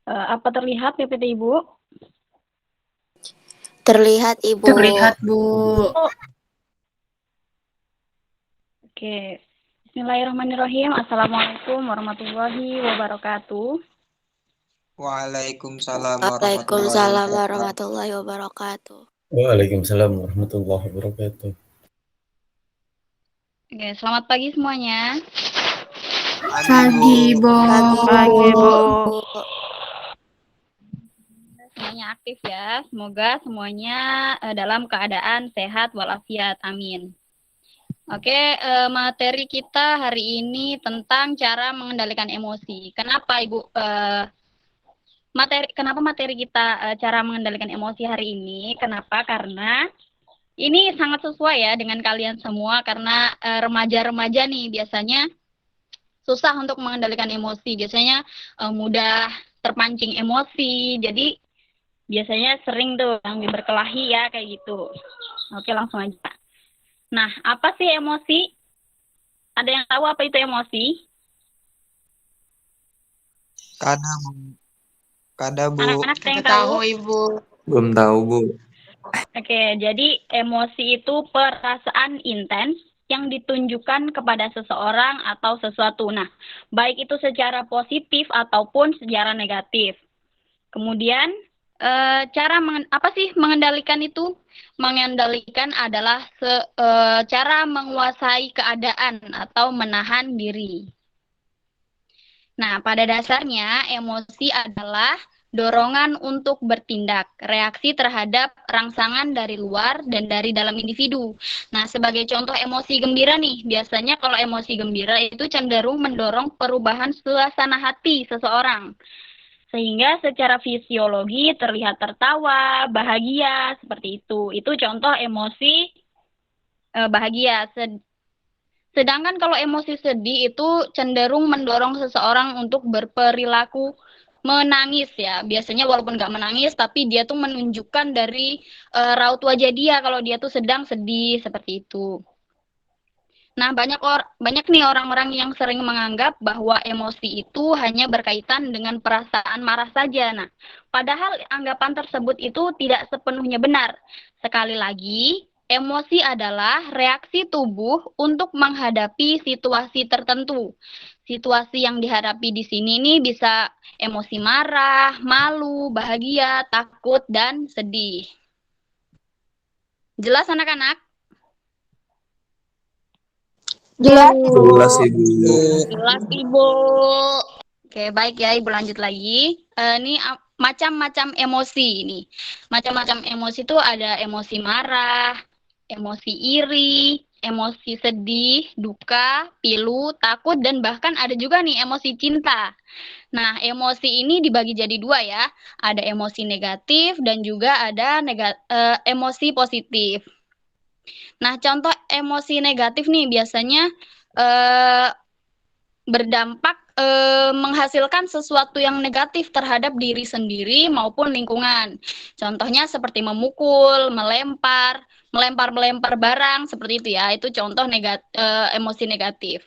Apa terlihat PPT Ibu? Terlihat, Ibu. Terlihat, Bu. Oke. Bismillahirrahmanirrahim. Assalamualaikum warahmatullahi wabarakatuh. Waalaikumsalam Waalaikumsalam warahmatullahi wabarakatuh. Waalaikumsalam warahmatullahi wabarakatuh. Oke, selamat pagi semuanya. Pagi, Bu. Pagi, Bu. Semuanya aktif ya. Semoga semuanya dalam keadaan sehat walafiat. Amin. Oke, materi kita hari ini tentang cara mengendalikan emosi. Kenapa Ibu? Kenapa materi kita cara mengendalikan emosi hari ini? Kenapa? Karena ini sangat sesuai ya dengan kalian semua karena remaja-remaja nih biasanya susah untuk mengendalikan emosi. Biasanya mudah terpancing emosi. Jadi biasanya sering tuh yang berkelahi ya kayak gitu. Oke, langsung aja. Nah, apa sih emosi? Ada yang tahu apa itu emosi? Kada, Bu. Anak-anak ada yang Kita tahu? tahu, Ibu. Belum tahu, Bu. Oke, jadi emosi itu perasaan intens yang ditunjukkan kepada seseorang atau sesuatu. Nah, baik itu secara positif ataupun secara negatif. Kemudian, apa sih mengendalikan itu? Mengendalikan adalah cara menguasai keadaan atau menahan diri. Nah, pada dasarnya emosi adalah dorongan untuk bertindak, reaksi terhadap rangsangan dari luar dan dari dalam individu. Nah, sebagai contoh emosi gembira nih, biasanya kalau emosi gembira itu cenderung mendorong perubahan suasana hati seseorang. Sehingga secara fisiologi terlihat tertawa, bahagia, seperti itu. Itu contoh emosi bahagia. Sedangkan kalau emosi sedih itu cenderung mendorong seseorang untuk berperilaku menangis ya. Biasanya walaupun nggak menangis, tapi dia tuh menunjukkan dari raut wajah dia kalau dia tuh sedang sedih, seperti itu. Nah, banyak nih orang-orang yang sering menganggap bahwa emosi itu hanya berkaitan dengan perasaan marah saja. Nah, padahal anggapan tersebut itu tidak sepenuhnya benar. Sekali lagi, emosi adalah reaksi tubuh untuk menghadapi situasi tertentu. Situasi yang dihadapi di sini nih bisa emosi marah, malu, bahagia, takut, dan sedih. Jelas anak-anak? Jelas, Jelas, Ibu. Jelas, Ibu. Oke, baik ya, Ibu lanjut lagi. Ini macam-macam emosi nih. Macam-macam emosi itu ada emosi marah, emosi iri, emosi sedih, duka, pilu, takut, dan bahkan ada juga nih emosi cinta. Nah, emosi ini dibagi jadi dua ya. Ada emosi negatif dan juga ada emosi positif. Nah, contoh emosi negatif nih biasanya berdampak menghasilkan sesuatu yang negatif terhadap diri sendiri maupun lingkungan. Contohnya seperti memukul, melempar barang seperti itu ya. Itu contoh emosi negatif.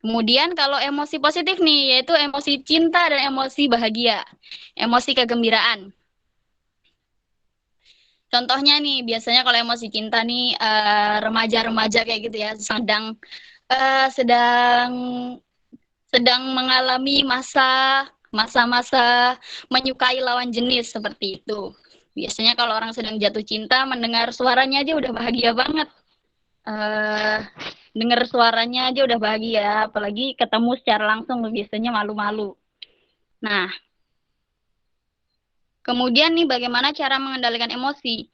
Kemudian kalau emosi positif nih yaitu emosi cinta dan emosi bahagia, emosi kegembiraan. Contohnya nih, biasanya kalau emosi cinta nih remaja-remaja kayak gitu ya, sedang mengalami masa-masa menyukai lawan jenis seperti itu. Biasanya kalau orang sedang jatuh cinta, mendengar suaranya aja udah bahagia banget. Dengar suaranya aja udah bahagia, apalagi ketemu secara langsung biasanya malu-malu. Nah, kemudian nih bagaimana cara mengendalikan emosi?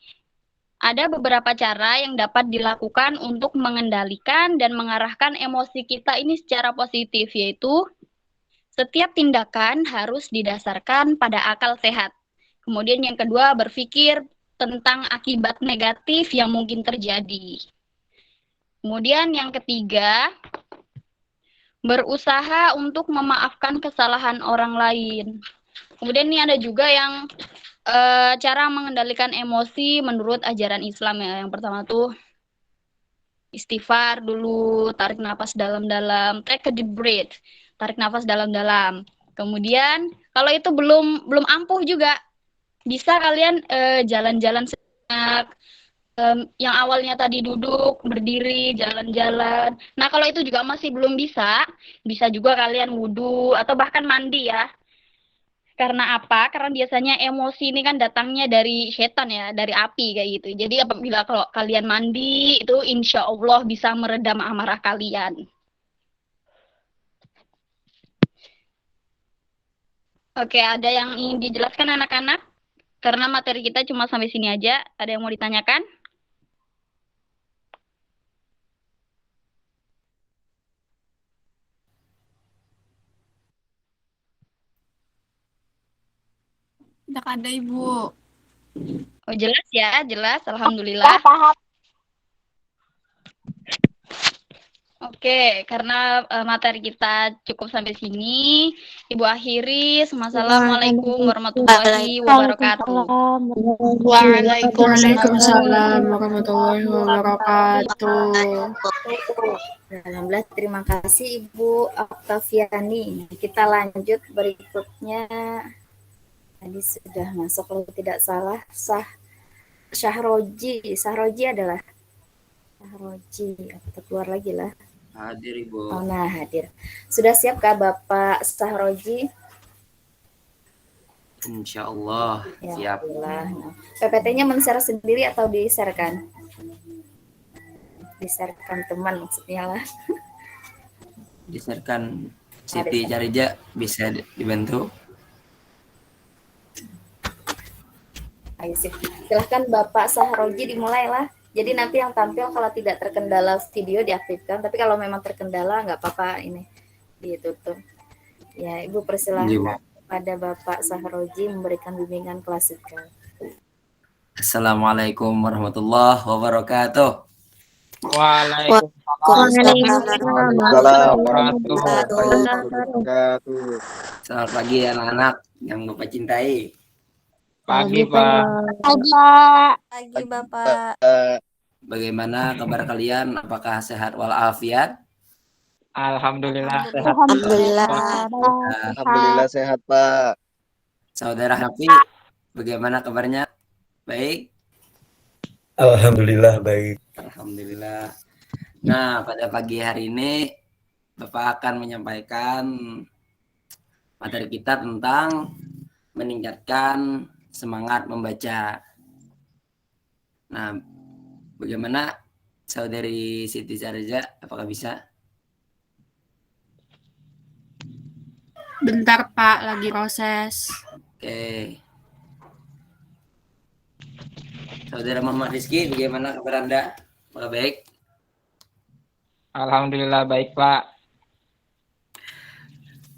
Ada beberapa cara yang dapat dilakukan untuk mengendalikan dan mengarahkan emosi kita ini secara positif, yaitu setiap tindakan harus didasarkan pada akal sehat. Kemudian yang kedua, berpikir tentang akibat negatif yang mungkin terjadi. Kemudian yang ketiga, berusaha untuk memaafkan kesalahan orang lain. Kemudian ini ada juga yang cara mengendalikan emosi menurut ajaran Islam ya. Yang pertama tuh istighfar dulu, tarik nafas dalam-dalam, take a deep breath, tarik nafas dalam-dalam. Kemudian Kalau itu belum ampuh juga, bisa kalian jalan-jalan sejenak. Yang awalnya tadi duduk, berdiri, jalan-jalan. Nah, kalau itu juga masih belum bisa, bisa juga kalian wudhu atau bahkan mandi ya. Karena apa? Karena biasanya emosi ini kan datangnya dari setan ya, dari api kayak gitu. Jadi apabila kalau kalian mandi, itu insya Allah bisa meredam amarah kalian. Oke, ada yang ingin dijelaskan anak-anak? Karena materi kita cuma sampai sini aja. Ada yang mau ditanyakan? Tidak ada Ibu. Oh, jelas ya, jelas. Alhamdulillah. Oke, karena materi kita cukup sampai sini. Ibu akhiri. Assalamualaikum warahmatullahi wabarakatuh. Waalaikumsalam warahmatullahi wabarakatuh. Alhamdulillah, terima kasih Ibu Oktaviani. Kita lanjut berikutnya. Tadi sudah masuk kalau tidak salah. Syahroji adalah Syahroji. Kita keluar lagi lah. Hadir Ibu. Oh, nah hadir. Sudah siapkah Bapak Syahroji? Insya Allah Ya, siap. nah, PPT-nya men-share sendiri atau di-sharekan? Di-sharekan teman maksudnya lah. Diserkan Siti Carija bisa dibantu. Ayo sih. Silahkan Bapak Syahroji dimulailah. Jadi nanti yang tampil kalau tidak terkendala video diaktifkan, tapi kalau memang terkendala nggak apa-apa ini ditutup. Ya, Ibu persilahkan pada Bapak Syahroji memberikan bimbingan klasikal. Assalamualaikum warahmatullahi wabarakatuh. Waalaikumsalam warahmatullahi wabarakatuh. Selamat pagi anak-anak yang Bapak cintai. Pagi, Pak. Pagi Bapak. Bagaimana kabar kalian? Apakah sehat walafiat? Alhamdulillah sehat. Alhamdulillah. Alhamdulillah sehat, Pak. Saudara Hafi, bagaimana kabarnya? Baik? Alhamdulillah baik. Alhamdulillah. Nah, pada pagi hari ini Bapak akan menyampaikan materi kita tentang meningkatkan semangat membaca. Nah, bagaimana Saudari Siti Carija? Apakah bisa? Bentar Pak, lagi proses. Oke. Saudara Muhammad Rizky, bagaimana kabar Anda? Apakah baik? Alhamdulillah baik, Pak.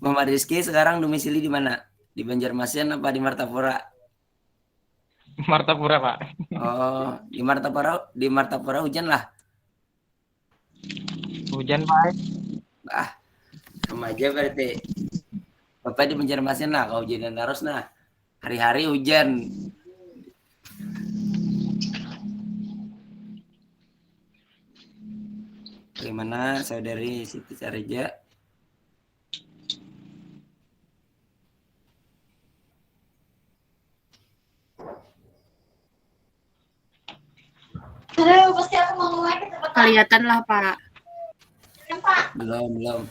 Muhammad Rizky sekarang domisili di mana? Di Banjarmasin apa di Martapura? Martapura, Pak. Oh, di Martapura hujan lah. Hujan, Pak. Sama aja berarti. Bapak di Banjarmasin lah, kalau hujan terus nah. Hari-hari hujan. Bagaimana Saudari Siti Carija? Kelihatan lah Pak. Belum.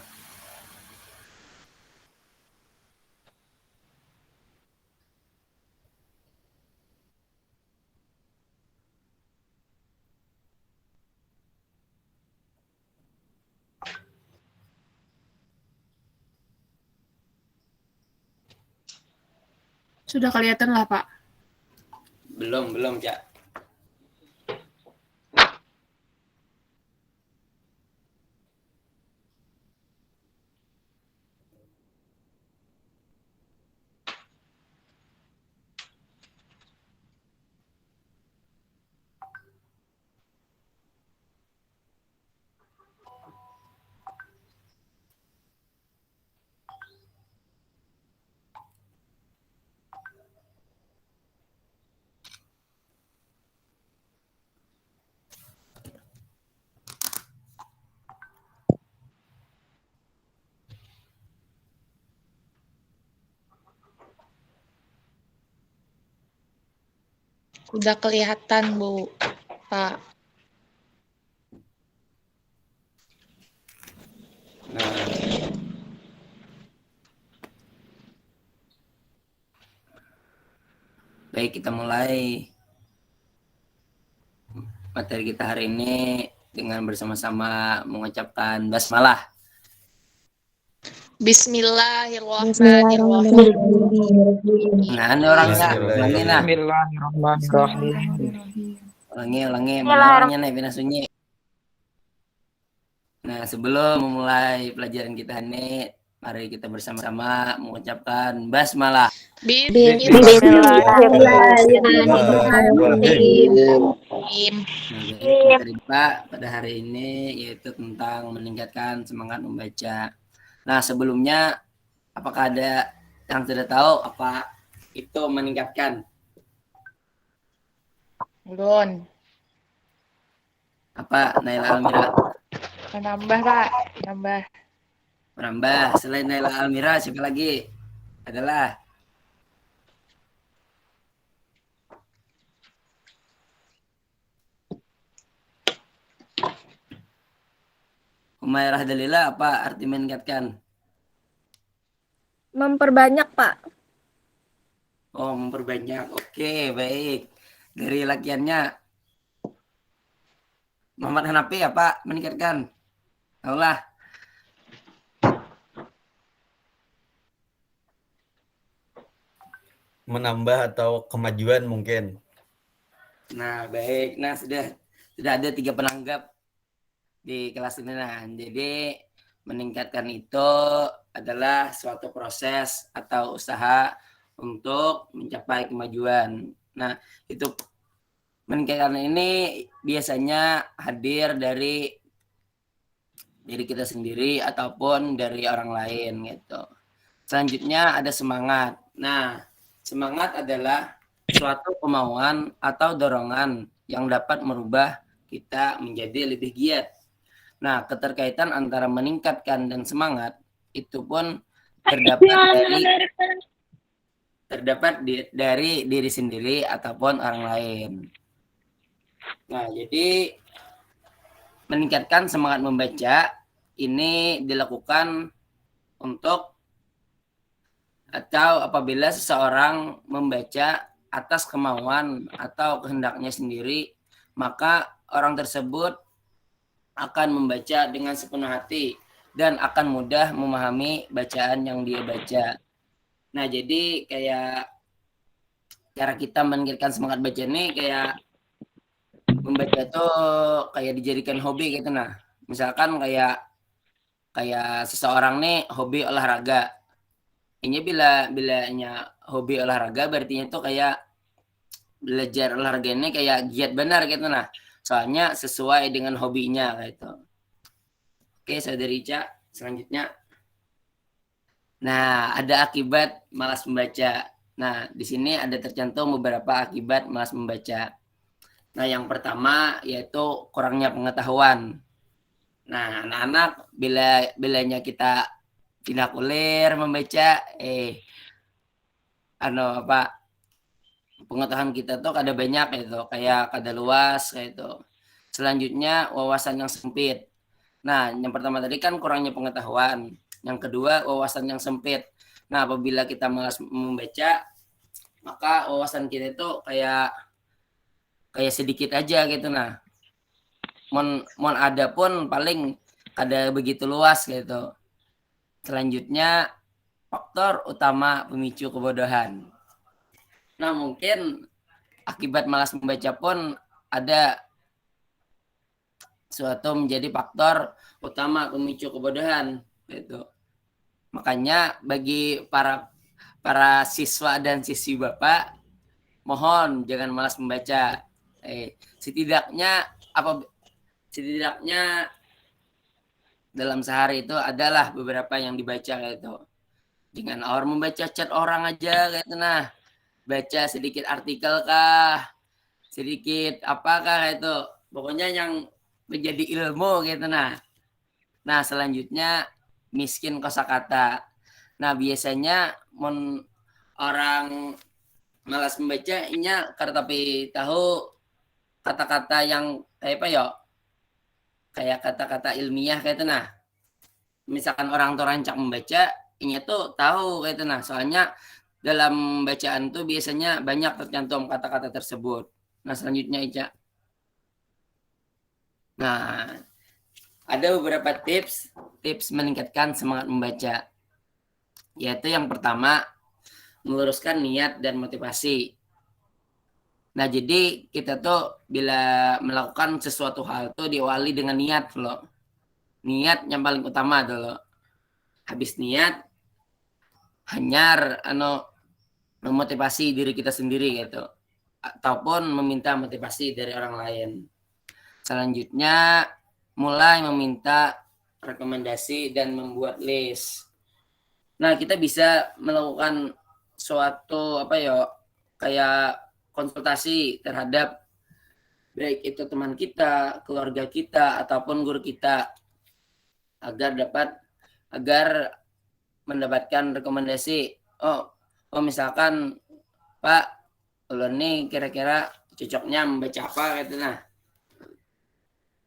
Sudah kelihatan lah Pak. Belum, Cak. Udah kelihatan, Bu. Pak. Nah, baik, kita mulai materi kita hari ini dengan bersama-sama mengucapkan basmalah. Bismillahirrahmanirrahim. Nah, ini orangnya, ulangi nah. Bismillahirrahmanirrahim. Ulangi, mana orangnya nih, bina sunyi. Nah, sebelum memulai pelajaran kita ini, mari kita bersama-sama mengucapkan basmalah. Bismillahirrahmanirrahim. Nah, pada hari ini yaitu tentang meningkatkan semangat membaca. Nah, sebelumnya apakah ada yang sudah tahu apa itu meningkatkan? Belum. Apa, Naila Almira? Menambah, Pak. Menambah. Menambah. Selain Naila Almira, siapa lagi? Adalah Umairah Dalila. Apa arti meningkatkan? Memperbanyak, Pak. Oh, memperbanyak. Oke, baik. Dari lakiannya Muhammad Hanafi, apa meningkatkan? Allah. Menambah atau kemajuan mungkin. Nah, baik. Nah, sudah ada 3 penanggap di kelas ini. Nah, jadi meningkatkan itu adalah suatu proses atau usaha untuk mencapai kemajuan. Nah, itu meningkatkan ini biasanya hadir dari diri kita sendiri ataupun dari orang lain gitu. Selanjutnya ada semangat. Nah, semangat adalah suatu kemauan atau dorongan yang dapat merubah kita menjadi lebih giat. Nah, keterkaitan antara meningkatkan dan semangat itu pun terdapat dari diri sendiri ataupun orang lain. Nah, jadi meningkatkan semangat membaca ini dilakukan untuk atau apabila seseorang membaca atas kemauan atau kehendaknya sendiri, maka orang tersebut akan membaca dengan sepenuh hati dan akan mudah memahami bacaan yang dia baca. Nah, jadi kayak cara kita meningkatkan semangat baca ini kayak membaca itu kayak dijadikan hobi gitu. Nah, misalkan kayak seseorang nih hobi olahraga. Ini bilanya hobi olahraga berarti itu kayak belajar olahraga ini kayak giat benar gitu. Nah, soalnya sesuai dengan hobinya gitu. Oke, Saudari Ica, selanjutnya. Nah, ada akibat malas membaca. Nah, di sini ada tercantum beberapa akibat malas membaca. Nah, yang pertama yaitu kurangnya pengetahuan. Nah, anak-anak bilanya kita tidak kuliah membaca, pengetahuan kita tuh kada banyak itu, kayak kada luas kayak itu. Selanjutnya wawasan yang sempit. Nah, yang pertama tadi kan kurangnya pengetahuan. Yang kedua wawasan yang sempit. Nah, apabila kita malas membaca, maka wawasan kita itu kayak sedikit aja gitu. Nah, mon ada pun paling ada begitu luas gitu. Selanjutnya faktor utama pemicu kebodohan. Nah, mungkin akibat malas membaca pun ada suatu menjadi faktor utama pemicu kebodohan gitu. Makanya bagi para siswa dan siswi Bapak, mohon jangan malas membaca. Setidaknya dalam sehari itu adalah beberapa yang dibaca kayak itu. Jangan orang membaca chat orang aja kayak itu. Nah, baca sedikit artikel kah, sedikit apakah kayak itu. Pokoknya yang menjadi ilmu gitu. Nah, selanjutnya miskin kosakata. Nah, biasanya orang malas membaca inya karena tapi tahu kata-kata yang kayak apa ya? Kayak kata-kata ilmiah kayak itu nah. Misalkan orang tuh rancak membaca, inya tuh tahu kayak itu nah. Soalnya dalam bacaan tuh biasanya banyak tercantum kata-kata tersebut. Nah, selanjutnya Ica. Nah, ada beberapa tips meningkatkan semangat membaca. Yaitu yang pertama, meluruskan niat dan motivasi. Nah, jadi kita tuh bila melakukan sesuatu hal tuh diawali dengan niat loh. Niat yang paling utama dulu. Habis niat, hanyar memotivasi diri kita sendiri gitu. Ataupun meminta motivasi dari orang lain. Selanjutnya, mulai meminta rekomendasi dan membuat list. Nah, kita bisa melakukan suatu kayak konsultasi terhadap baik itu teman kita, keluarga kita, ataupun guru kita agar mendapatkan rekomendasi. Oh misalkan Pak, lo nih kira-kira cocoknya membaca apa gitu nah.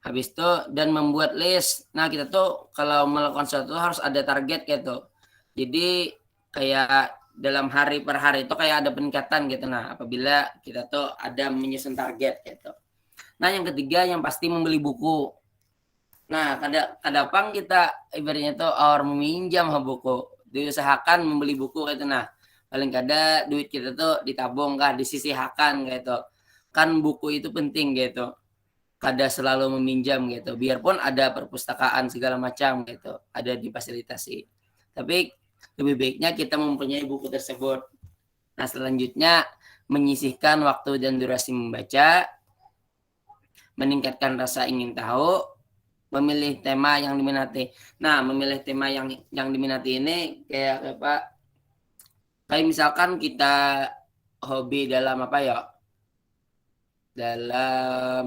Habis itu dan membuat list. Nah, kita tuh kalau melakukan sesuatu harus ada target gitu. Jadi kayak dalam hari per hari itu kayak ada peningkatan gitu. Nah, apabila kita tuh ada menyusun target gitu. Nah, yang ketiga yang pasti membeli buku. Nah, kadang kita ibaratnya tuh orang meminjam buku. Diusahakan membeli buku gitu. Nah, paling kada duit kita tuh ditabung kah, disisihkan gitu. Kan buku itu penting gitu. Kada selalu meminjam gitu. Biarpun ada perpustakaan segala macam gitu, ada difasilitasi. Tapi lebih baiknya kita mempunyai buku tersebut. Nah, selanjutnya menyisihkan waktu dan durasi membaca, meningkatkan rasa ingin tahu, memilih tema yang diminati. Nah, memilih tema yang diminati ini kayak apa? Kayak misalkan kita hobi dalam dalam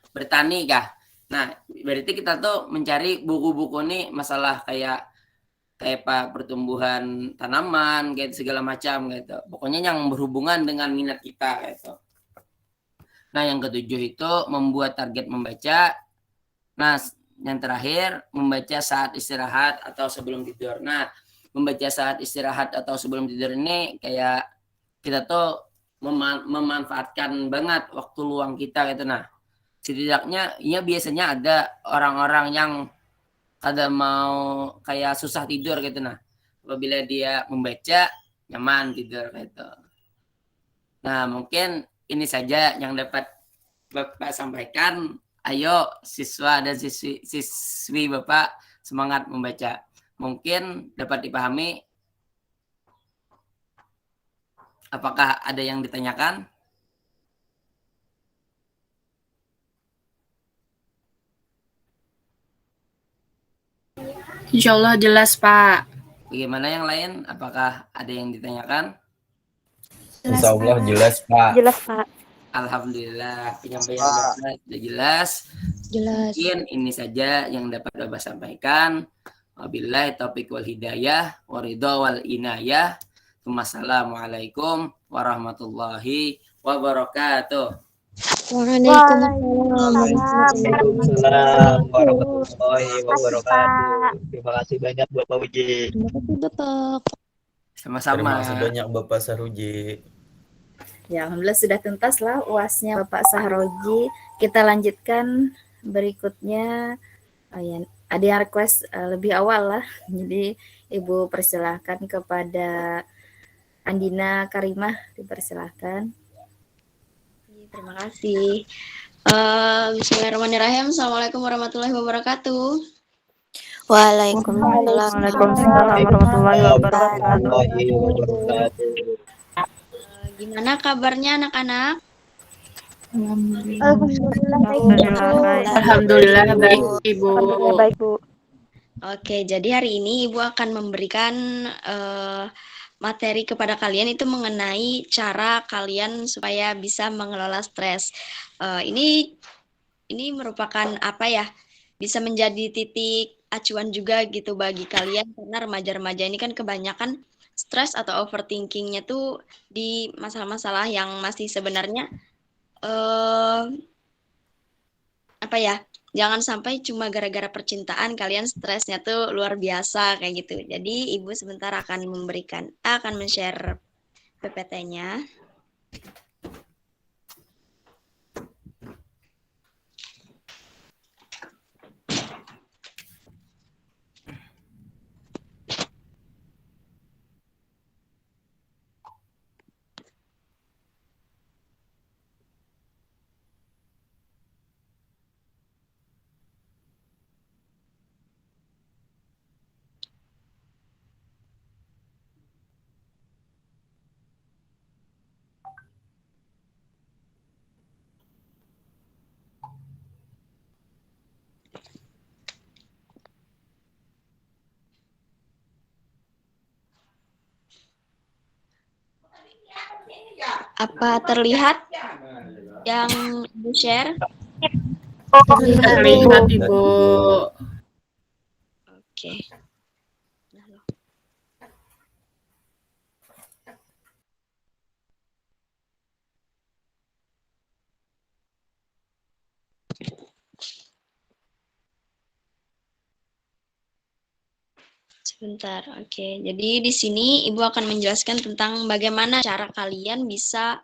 bertani kah? Nah, berarti kita tuh mencari buku-buku nih masalah kayak pertumbuhan tanaman, kayak segala macam gitu. Pokoknya yang berhubungan dengan minat kita gitu. Nah, yang ketujuh itu membuat target membaca. Nah, yang terakhir membaca saat istirahat atau sebelum tidur. Nah, membaca saat istirahat atau sebelum tidur ini kayak kita tuh memanfaatkan banget waktu luang kita gitu. Nah, setidaknya ya biasanya ada orang-orang yang kada mau kayak susah tidur gitu. Nah, apabila dia membaca nyaman tidur gitu. Nah, mungkin ini saja yang dapat Bapak sampaikan. Ayo siswa dan siswi Bapak semangat membaca. Mungkin dapat dipahami. Apakah ada yang ditanyakan? Insya Allah jelas, Pak. Bagaimana yang lain? Apakah ada yang ditanyakan? Insya Allah jelas, Pak. Jelas, Pak. Alhamdulillah, penyampaian Bapak sudah jelas. Jelas. Mungkin ini saja yang dapat Bapak sampaikan. Wabillahi taufiq wal hidayah, waridho wal inayah. Wassalamualaikum warahmatullahi wabarakatuh. Waalaikumsalam warahmatullahi wabarakatuh. Terima kasih banyak Bapak Uji. Terima kasih, Bapak. Sama-sama. Terima kasih banyak Bapak Saruji. Ya, alhamdulillah sudah tuntas lah UAS-nya Bapak Sahroji. Kita lanjutkan berikutnya. Ada yang request lebih awal lah. Jadi Ibu persilahkan kepada Andina Karimah, dipersilahkan. Terima kasih. Bismillahirrahmanirrahim. Assalamualaikum warahmatullahi wabarakatuh. Waalaikumsalam warahmatullahi wabarakatuh. Gimana kabarnya anak-anak? Alhamdulillah baik, Ibu. Baik, Bu. Oke, jadi hari ini Ibu akan memberikan materi kepada kalian itu mengenai cara kalian supaya bisa mengelola stres. Ini merupakan bisa menjadi titik acuan juga gitu bagi kalian karena remaja-remaja ini kan kebanyakan stres atau overthinkingnya tuh di masalah-masalah yang masih sebenarnya apa ya, jangan sampai cuma gara-gara percintaan kalian stresnya tuh luar biasa kayak gitu. Jadi Ibu sebentar akan men-share PPT-nya. Apa terlihat yang Ibu share? Terlihat, Ibu. Oke. Sebentar, oke. Jadi di sini Ibu akan menjelaskan tentang bagaimana cara kalian bisa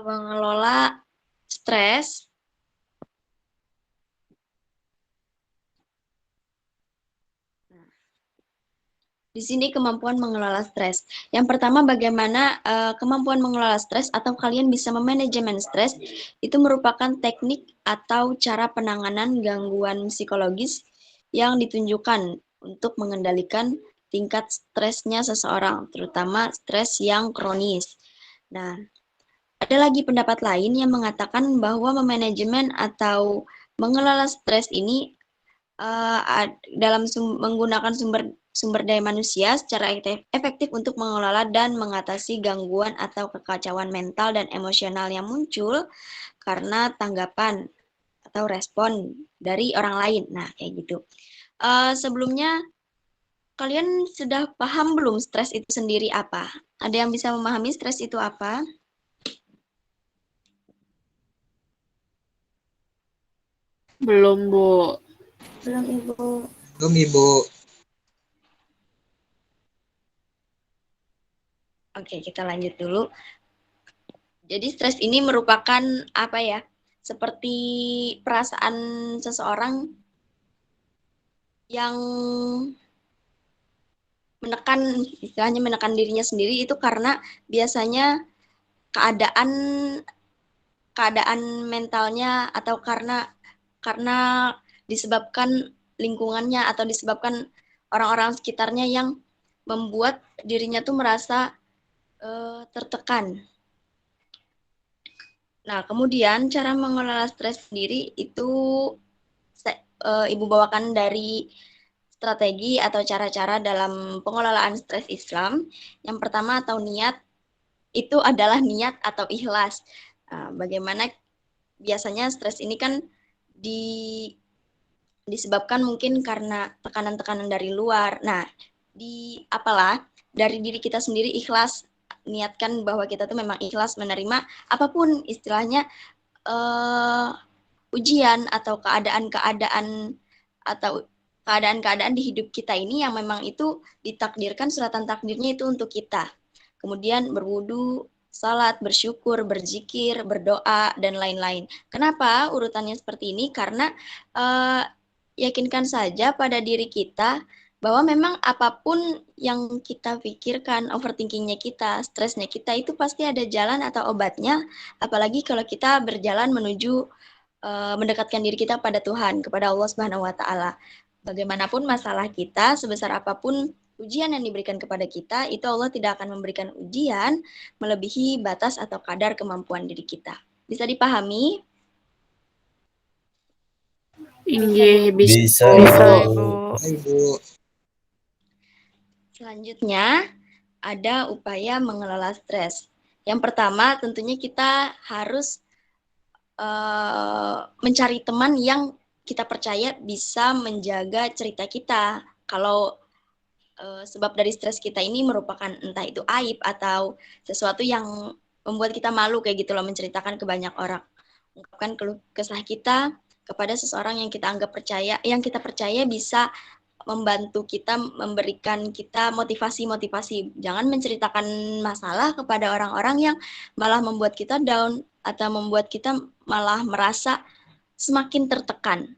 mengelola stres. Di sini kemampuan mengelola stres. Yang pertama, bagaimana kemampuan mengelola stres atau kalian bisa memanajemen stres itu merupakan teknik atau cara penanganan gangguan psikologis yang ditunjukkan untuk mengendalikan tingkat stresnya seseorang, terutama stres yang kronis. Nah, ada lagi pendapat lain yang mengatakan bahwa memanajemen atau mengelola stres ini dalam menggunakan sumber daya manusia secara efektif untuk mengelola dan mengatasi gangguan atau kekacauan mental dan emosional yang muncul karena tanggapan atau respon dari orang lain. Nah, kayak gitu. Sebelumnya, kalian sudah paham belum stres itu sendiri apa? Ada yang bisa memahami stres itu apa? Belum, Bu. Belum, Ibu. Belum, Ibu. Oke, kita lanjut dulu. Jadi stres ini merupakan apa ya? Seperti perasaan seseorang yang istilahnya menekan dirinya sendiri itu karena biasanya keadaan mentalnya atau karena disebabkan lingkungannya atau disebabkan orang-orang sekitarnya yang membuat dirinya tuh merasa tertekan. Nah, kemudian cara mengelola stres sendiri itu Ibu bawakan dari strategi atau cara-cara dalam pengelolaan stres Islam. Yang pertama atau niat, itu adalah niat atau ikhlas. Bagaimana biasanya stres ini kan disebabkan mungkin karena tekanan-tekanan dari luar. Nah, dari diri kita sendiri ikhlas, niatkan bahwa kita tuh memang ikhlas menerima apapun istilahnya ujian atau keadaan di hidup kita ini yang memang itu ditakdirkan, suratan takdirnya itu untuk kita. Kemudian berwudu, salat, bersyukur, berzikir, berdoa, dan lain-lain. Kenapa urutannya seperti ini? Karena yakinkan saja pada diri kita bahwa memang apapun yang kita pikirkan, overthinkingnya kita, stresnya kita, itu pasti ada jalan atau obatnya, apalagi kalau kita berjalan menuju mendekatkan diri kita pada Tuhan, kepada Allah Subhanahu wa Ta'ala. Bagaimanapun masalah kita, sebesar apapun ujian yang diberikan kepada kita, itu Allah tidak akan memberikan ujian melebihi batas atau kadar kemampuan diri kita. Bisa dipahami? Bisa, Ibu. Selanjutnya, ada upaya mengelola stres. Yang pertama, tentunya kita harus mencari teman yang kita percaya bisa menjaga cerita kita. Kalau sebab dari stres kita ini merupakan entah itu aib atau sesuatu yang membuat kita malu kayak gitu loh, menceritakan ke banyak orang. Ungkapkan keluh kesah kita kepada seseorang yang kita anggap percaya, yang kita percaya bisa membantu kita, memberikan kita motivasi-motivasi. Jangan menceritakan masalah kepada orang-orang yang malah membuat kita down atau membuat kita malah merasa semakin tertekan.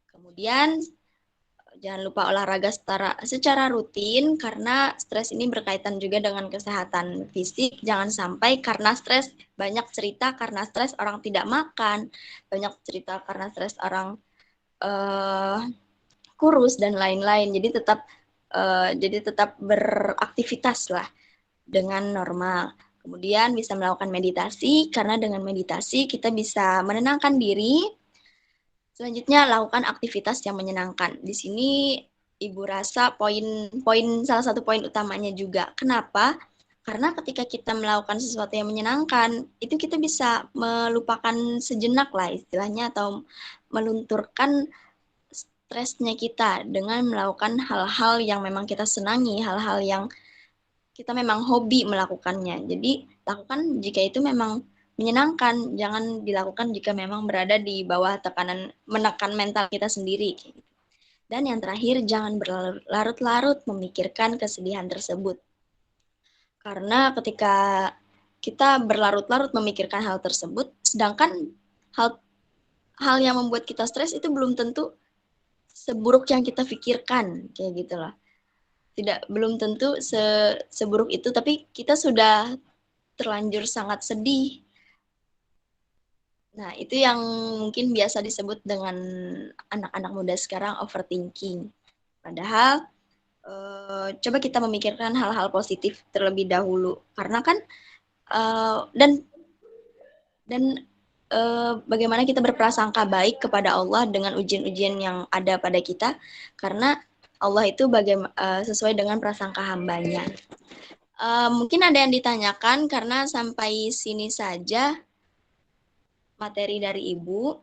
Kemudian jangan lupa olahraga secara rutin karena stres ini berkaitan juga dengan kesehatan fisik. Jangan sampai karena stres banyak cerita, karena stres orang tidak makan, banyak cerita karena stres orang kurus dan lain-lain. Jadi tetap beraktivitas lah dengan normal. Kemudian bisa melakukan meditasi karena dengan meditasi kita bisa menenangkan diri. Selanjutnya, lakukan aktivitas yang menyenangkan. Di sini Ibu rasa salah satu poin utamanya juga. Kenapa? Karena ketika kita melakukan sesuatu yang menyenangkan, itu kita bisa melupakan sejenak lah istilahnya atau melunturkan stresnya kita dengan melakukan hal-hal yang memang kita senangi, hal-hal yang kita memang hobi melakukannya. Jadi, lakukan jika itu memang menyenangkan, jangan dilakukan jika memang berada di bawah tekanan menekan mental kita sendiri. Dan yang terakhir, jangan berlarut-larut memikirkan kesedihan tersebut. Karena ketika kita berlarut-larut memikirkan hal tersebut, sedangkan hal yang membuat kita stres itu belum tentu seburuk yang kita pikirkan, kayak gitu lah. Belum tentu seburuk itu, tapi kita sudah terlanjur sangat sedih. Nah, itu yang mungkin biasa disebut dengan anak-anak muda sekarang overthinking. Padahal, coba kita memikirkan hal-hal positif terlebih dahulu. Karena kan, bagaimana kita berprasangka baik kepada Allah dengan ujian-ujian yang ada pada kita. Karena Allah itu sesuai dengan prasangka hambanya. Mungkin ada yang ditanyakan karena sampai sini saja materi dari Ibu.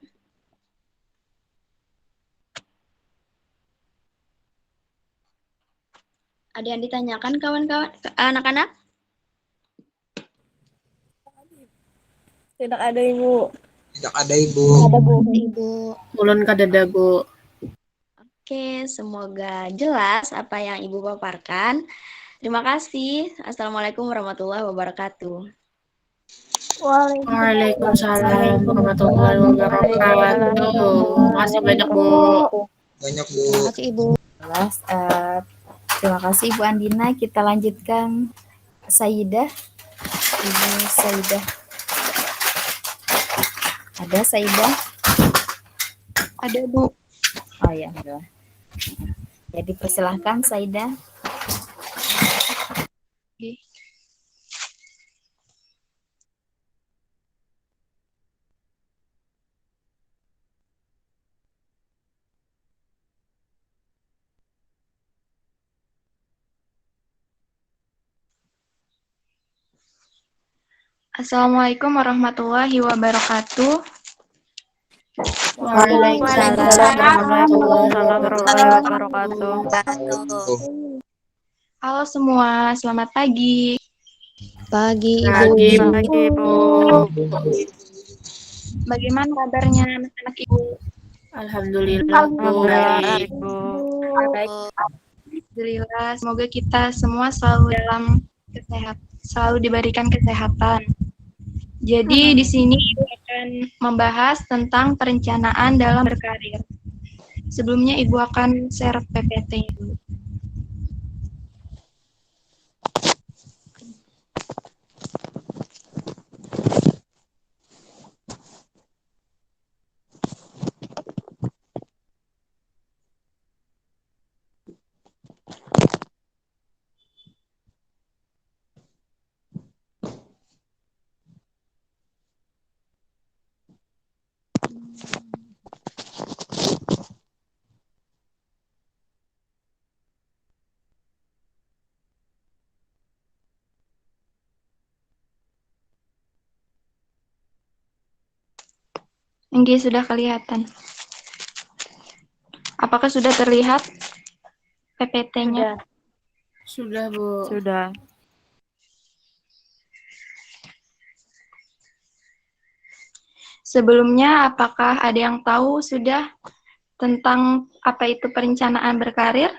Ada yang ditanyakan kawan-kawan, anak-anak? Tidak ada, Ibu. Tidak ada, Ibu. Ada, Bu. Ibu. Ulun kadada, Bu. Oke, semoga jelas apa yang Ibu paparkan. Terima kasih. Assalamualaikum warahmatullahi wabarakatuh. Waalaikumsalam warahmatullahi wabarakatuh. Makasih banyak, Bu. Banyak, Bu. Terima kasih, Ibu. Terima kasih Ibu Andina. Kita lanjutkan Saidah. Ibu Saidah. Ada Saidah? Ada, Bu. Oh ya, ada. Jadi persilahkan Saidah. Assalamualaikum warahmatullahi wabarakatuh. Waalaikumsalam warahmatullahi wabarakatuh. Halo semua, selamat pagi. Pagi, Ibu. Pagi, Bu. Bagaimana kabarnya anak-anak Ibu? Alhamdulillah, Bu. Baik. Alhamdulillah, semoga kita semua selalu selalu diberikan kesehatan. Jadi di sini Ibu akan membahas tentang perencanaan dalam berkarir. Sebelumnya Ibu akan share PPT dulu. Oke, sudah kelihatan. Apakah sudah terlihat PPT-nya? Sudah, Bu. Sudah. Sebelumnya, apakah ada yang tahu sudah tentang apa itu perencanaan berkarir?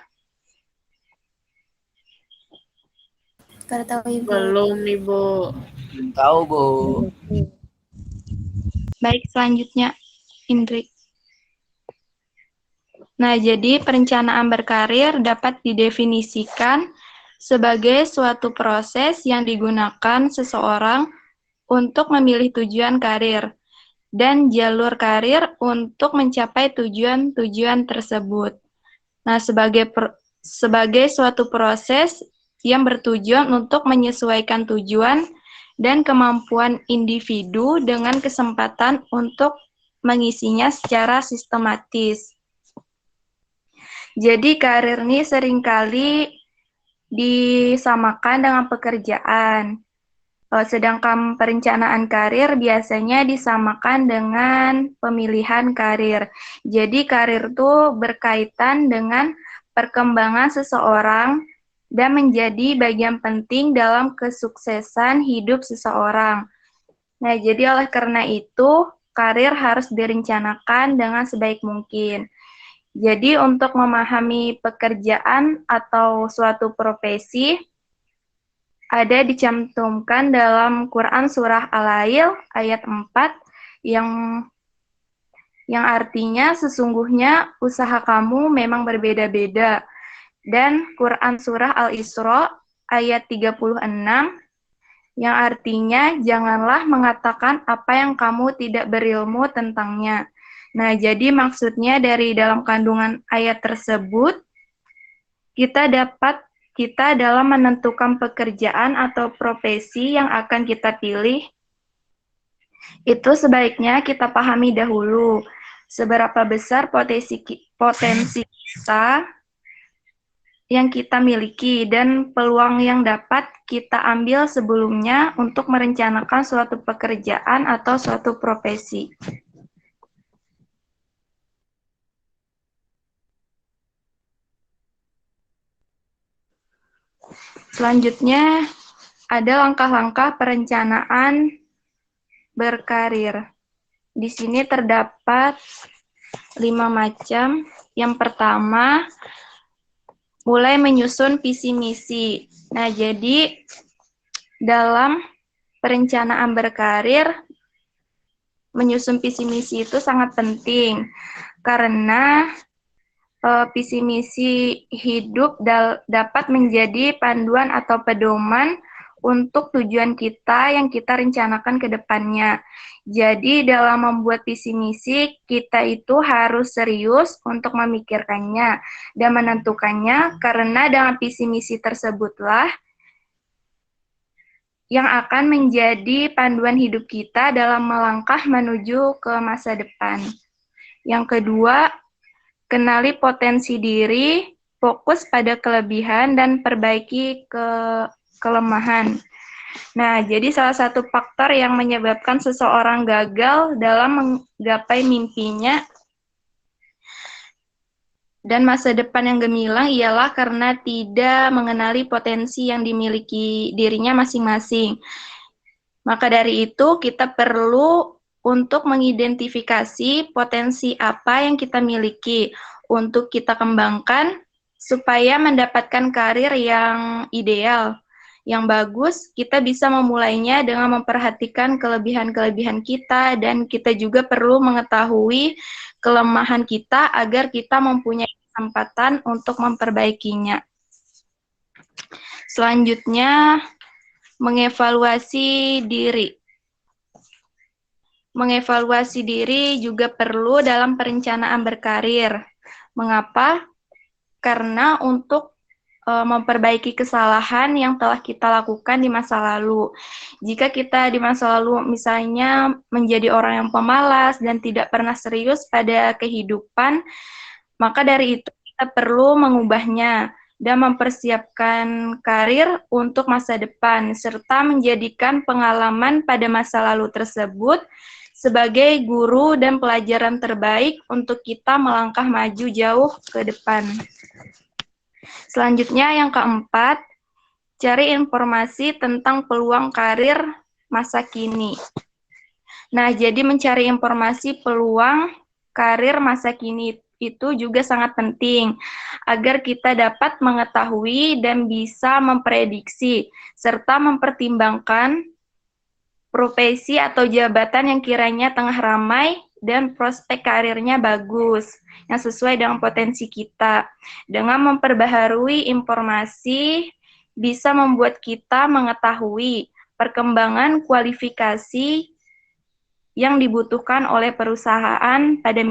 Kada tahu Ibu. Belum, Ibu. Belum tahu, Bu. Baik, selanjutnya, Indri. Nah, jadi perencanaan berkarir dapat didefinisikan sebagai suatu proses yang digunakan seseorang untuk memilih tujuan karir dan jalur karir untuk mencapai tujuan-tujuan tersebut. Nah, sebagai suatu proses yang bertujuan untuk menyesuaikan tujuan dan kemampuan individu dengan kesempatan untuk mengisinya secara sistematis. Jadi karir ini seringkali disamakan dengan pekerjaan. Sedangkan perencanaan karir biasanya disamakan dengan pemilihan karir. Jadi karir itu berkaitan dengan perkembangan seseorang dan menjadi bagian penting dalam kesuksesan hidup seseorang. Nah, jadi oleh karena itu, karir harus direncanakan dengan sebaik mungkin. Jadi untuk memahami pekerjaan atau suatu profesi, ada dicantumkan dalam Quran Surah Al-Lail ayat 4 yang artinya sesungguhnya usaha kamu memang berbeda-beda. Dan Quran Surah Al-Isra ayat 36 yang artinya janganlah mengatakan apa yang kamu tidak berilmu tentangnya. Nah, jadi maksudnya dari dalam kandungan ayat tersebut, kita dalam menentukan pekerjaan atau profesi yang akan kita pilih, itu sebaiknya kita pahami dahulu seberapa besar potensi kita yang kita miliki dan peluang yang dapat kita ambil sebelumnya untuk merencanakan suatu pekerjaan atau suatu profesi. Selanjutnya, ada langkah-langkah perencanaan berkarir. Di sini terdapat 5 macam. Yang pertama, mulai menyusun visi misi. Nah, jadi dalam perencanaan berkarir, menyusun visi misi itu sangat penting karena visi misi hidup dapat menjadi panduan atau pedoman untuk tujuan kita yang kita rencanakan ke depannya. Jadi dalam membuat visi misi, kita itu harus serius untuk memikirkannya dan menentukannya, karena dalam visi misi tersebutlah yang akan menjadi panduan hidup kita dalam melangkah menuju ke masa depan. Yang kedua, kenali potensi diri, fokus pada kelebihan, dan perbaiki kelemahan. Nah, jadi salah satu faktor yang menyebabkan seseorang gagal dalam menggapai mimpinya dan masa depan yang gemilang ialah karena tidak mengenali potensi yang dimiliki dirinya masing-masing. Maka dari itu, kita perlu untuk mengidentifikasi potensi apa yang kita miliki untuk kita kembangkan supaya mendapatkan karir yang ideal, yang bagus. Kita bisa memulainya dengan memperhatikan kelebihan-kelebihan kita, dan kita juga perlu mengetahui kelemahan kita agar kita mempunyai kesempatan untuk memperbaikinya. Selanjutnya, mengevaluasi diri. Mengevaluasi diri juga perlu dalam perencanaan berkarir. Mengapa? Karena untuk memperbaiki kesalahan yang telah kita lakukan di masa lalu. Jika kita di masa lalu misalnya menjadi orang yang pemalas dan tidak pernah serius pada kehidupan, maka dari itu kita perlu mengubahnya dan mempersiapkan karir untuk masa depan, serta menjadikan pengalaman pada masa lalu tersebut sebagai guru dan pelajaran terbaik untuk kita melangkah maju jauh ke depan. Selanjutnya yang keempat, cari informasi tentang peluang karir masa kini. Nah, jadi mencari informasi peluang karir masa kini itu juga sangat penting agar kita dapat mengetahui dan bisa memprediksi serta mempertimbangkan profesi atau jabatan yang kiranya tengah ramai dan prospek karirnya bagus yang sesuai dengan potensi kita. Dengan memperbaharui informasi bisa membuat kita mengetahui perkembangan kualifikasi yang dibutuhkan oleh perusahaan pada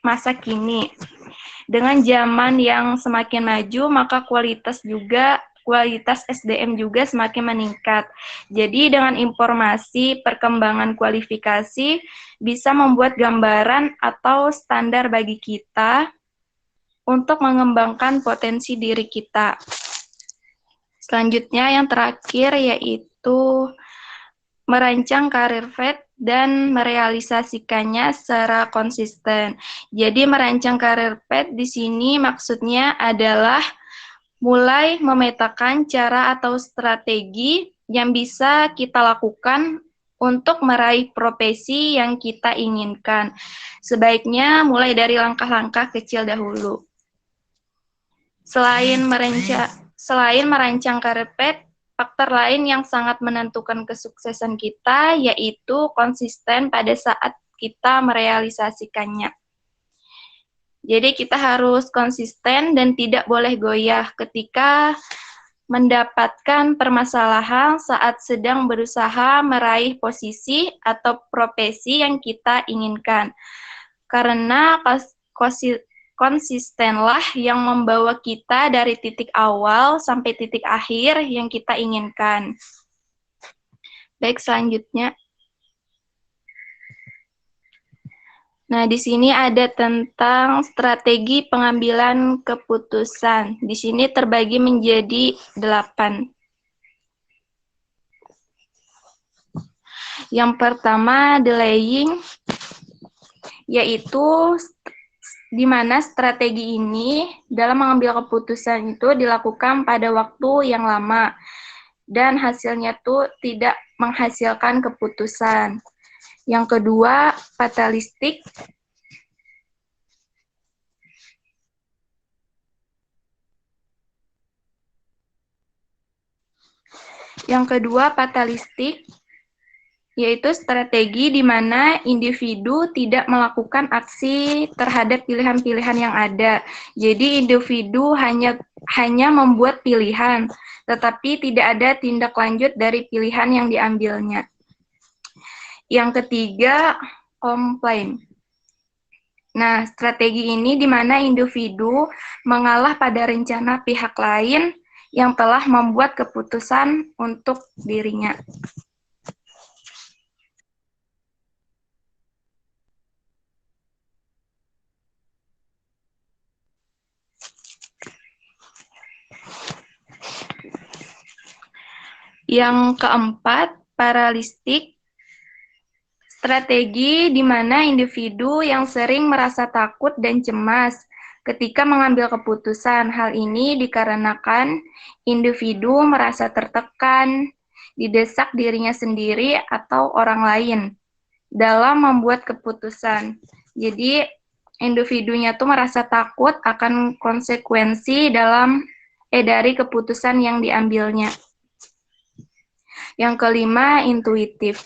masa kini. Dengan zaman yang semakin maju, maka kualitas SDM juga semakin meningkat. Jadi dengan informasi perkembangan kualifikasi bisa membuat gambaran atau standar bagi kita untuk mengembangkan potensi diri kita. Selanjutnya yang terakhir yaitu merancang karir path dan merealisasikannya secara konsisten. Jadi merancang karir path di sini maksudnya adalah mulai memetakan cara atau strategi yang bisa kita lakukan untuk meraih profesi yang kita inginkan. Sebaiknya mulai dari langkah-langkah kecil dahulu. Selain merancang karir path, faktor lain yang sangat menentukan kesuksesan kita yaitu konsisten pada saat kita merealisasikannya. Jadi kita harus konsisten dan tidak boleh goyah ketika mendapatkan permasalahan saat sedang berusaha meraih posisi atau profesi yang kita inginkan. Karena konsistenlah yang membawa kita dari titik awal sampai titik akhir yang kita inginkan. Baik, selanjutnya. Nah, di sini ada tentang strategi pengambilan keputusan. Di sini terbagi menjadi 8. Yang pertama, delaying, yaitu di mana strategi ini dalam mengambil keputusan itu dilakukan pada waktu yang lama dan hasilnya tuh tidak menghasilkan keputusan. Yang kedua, fatalistik. Yaitu strategi di mana individu tidak melakukan aksi terhadap pilihan-pilihan yang ada. Jadi individu hanya membuat pilihan, tetapi tidak ada tindak lanjut dari pilihan yang diambilnya. Yang ketiga, komplain. Nah, strategi ini di mana individu mengalah pada rencana pihak lain yang telah membuat keputusan untuk dirinya. Yang keempat, paralistik. Strategi di mana individu yang sering merasa takut dan cemas ketika mengambil keputusan. Hal ini dikarenakan individu merasa tertekan, didesak dirinya sendiri atau orang lain dalam membuat keputusan. Jadi individunya tuh merasa takut akan konsekuensi dari keputusan yang diambilnya. Yang kelima, intuitif.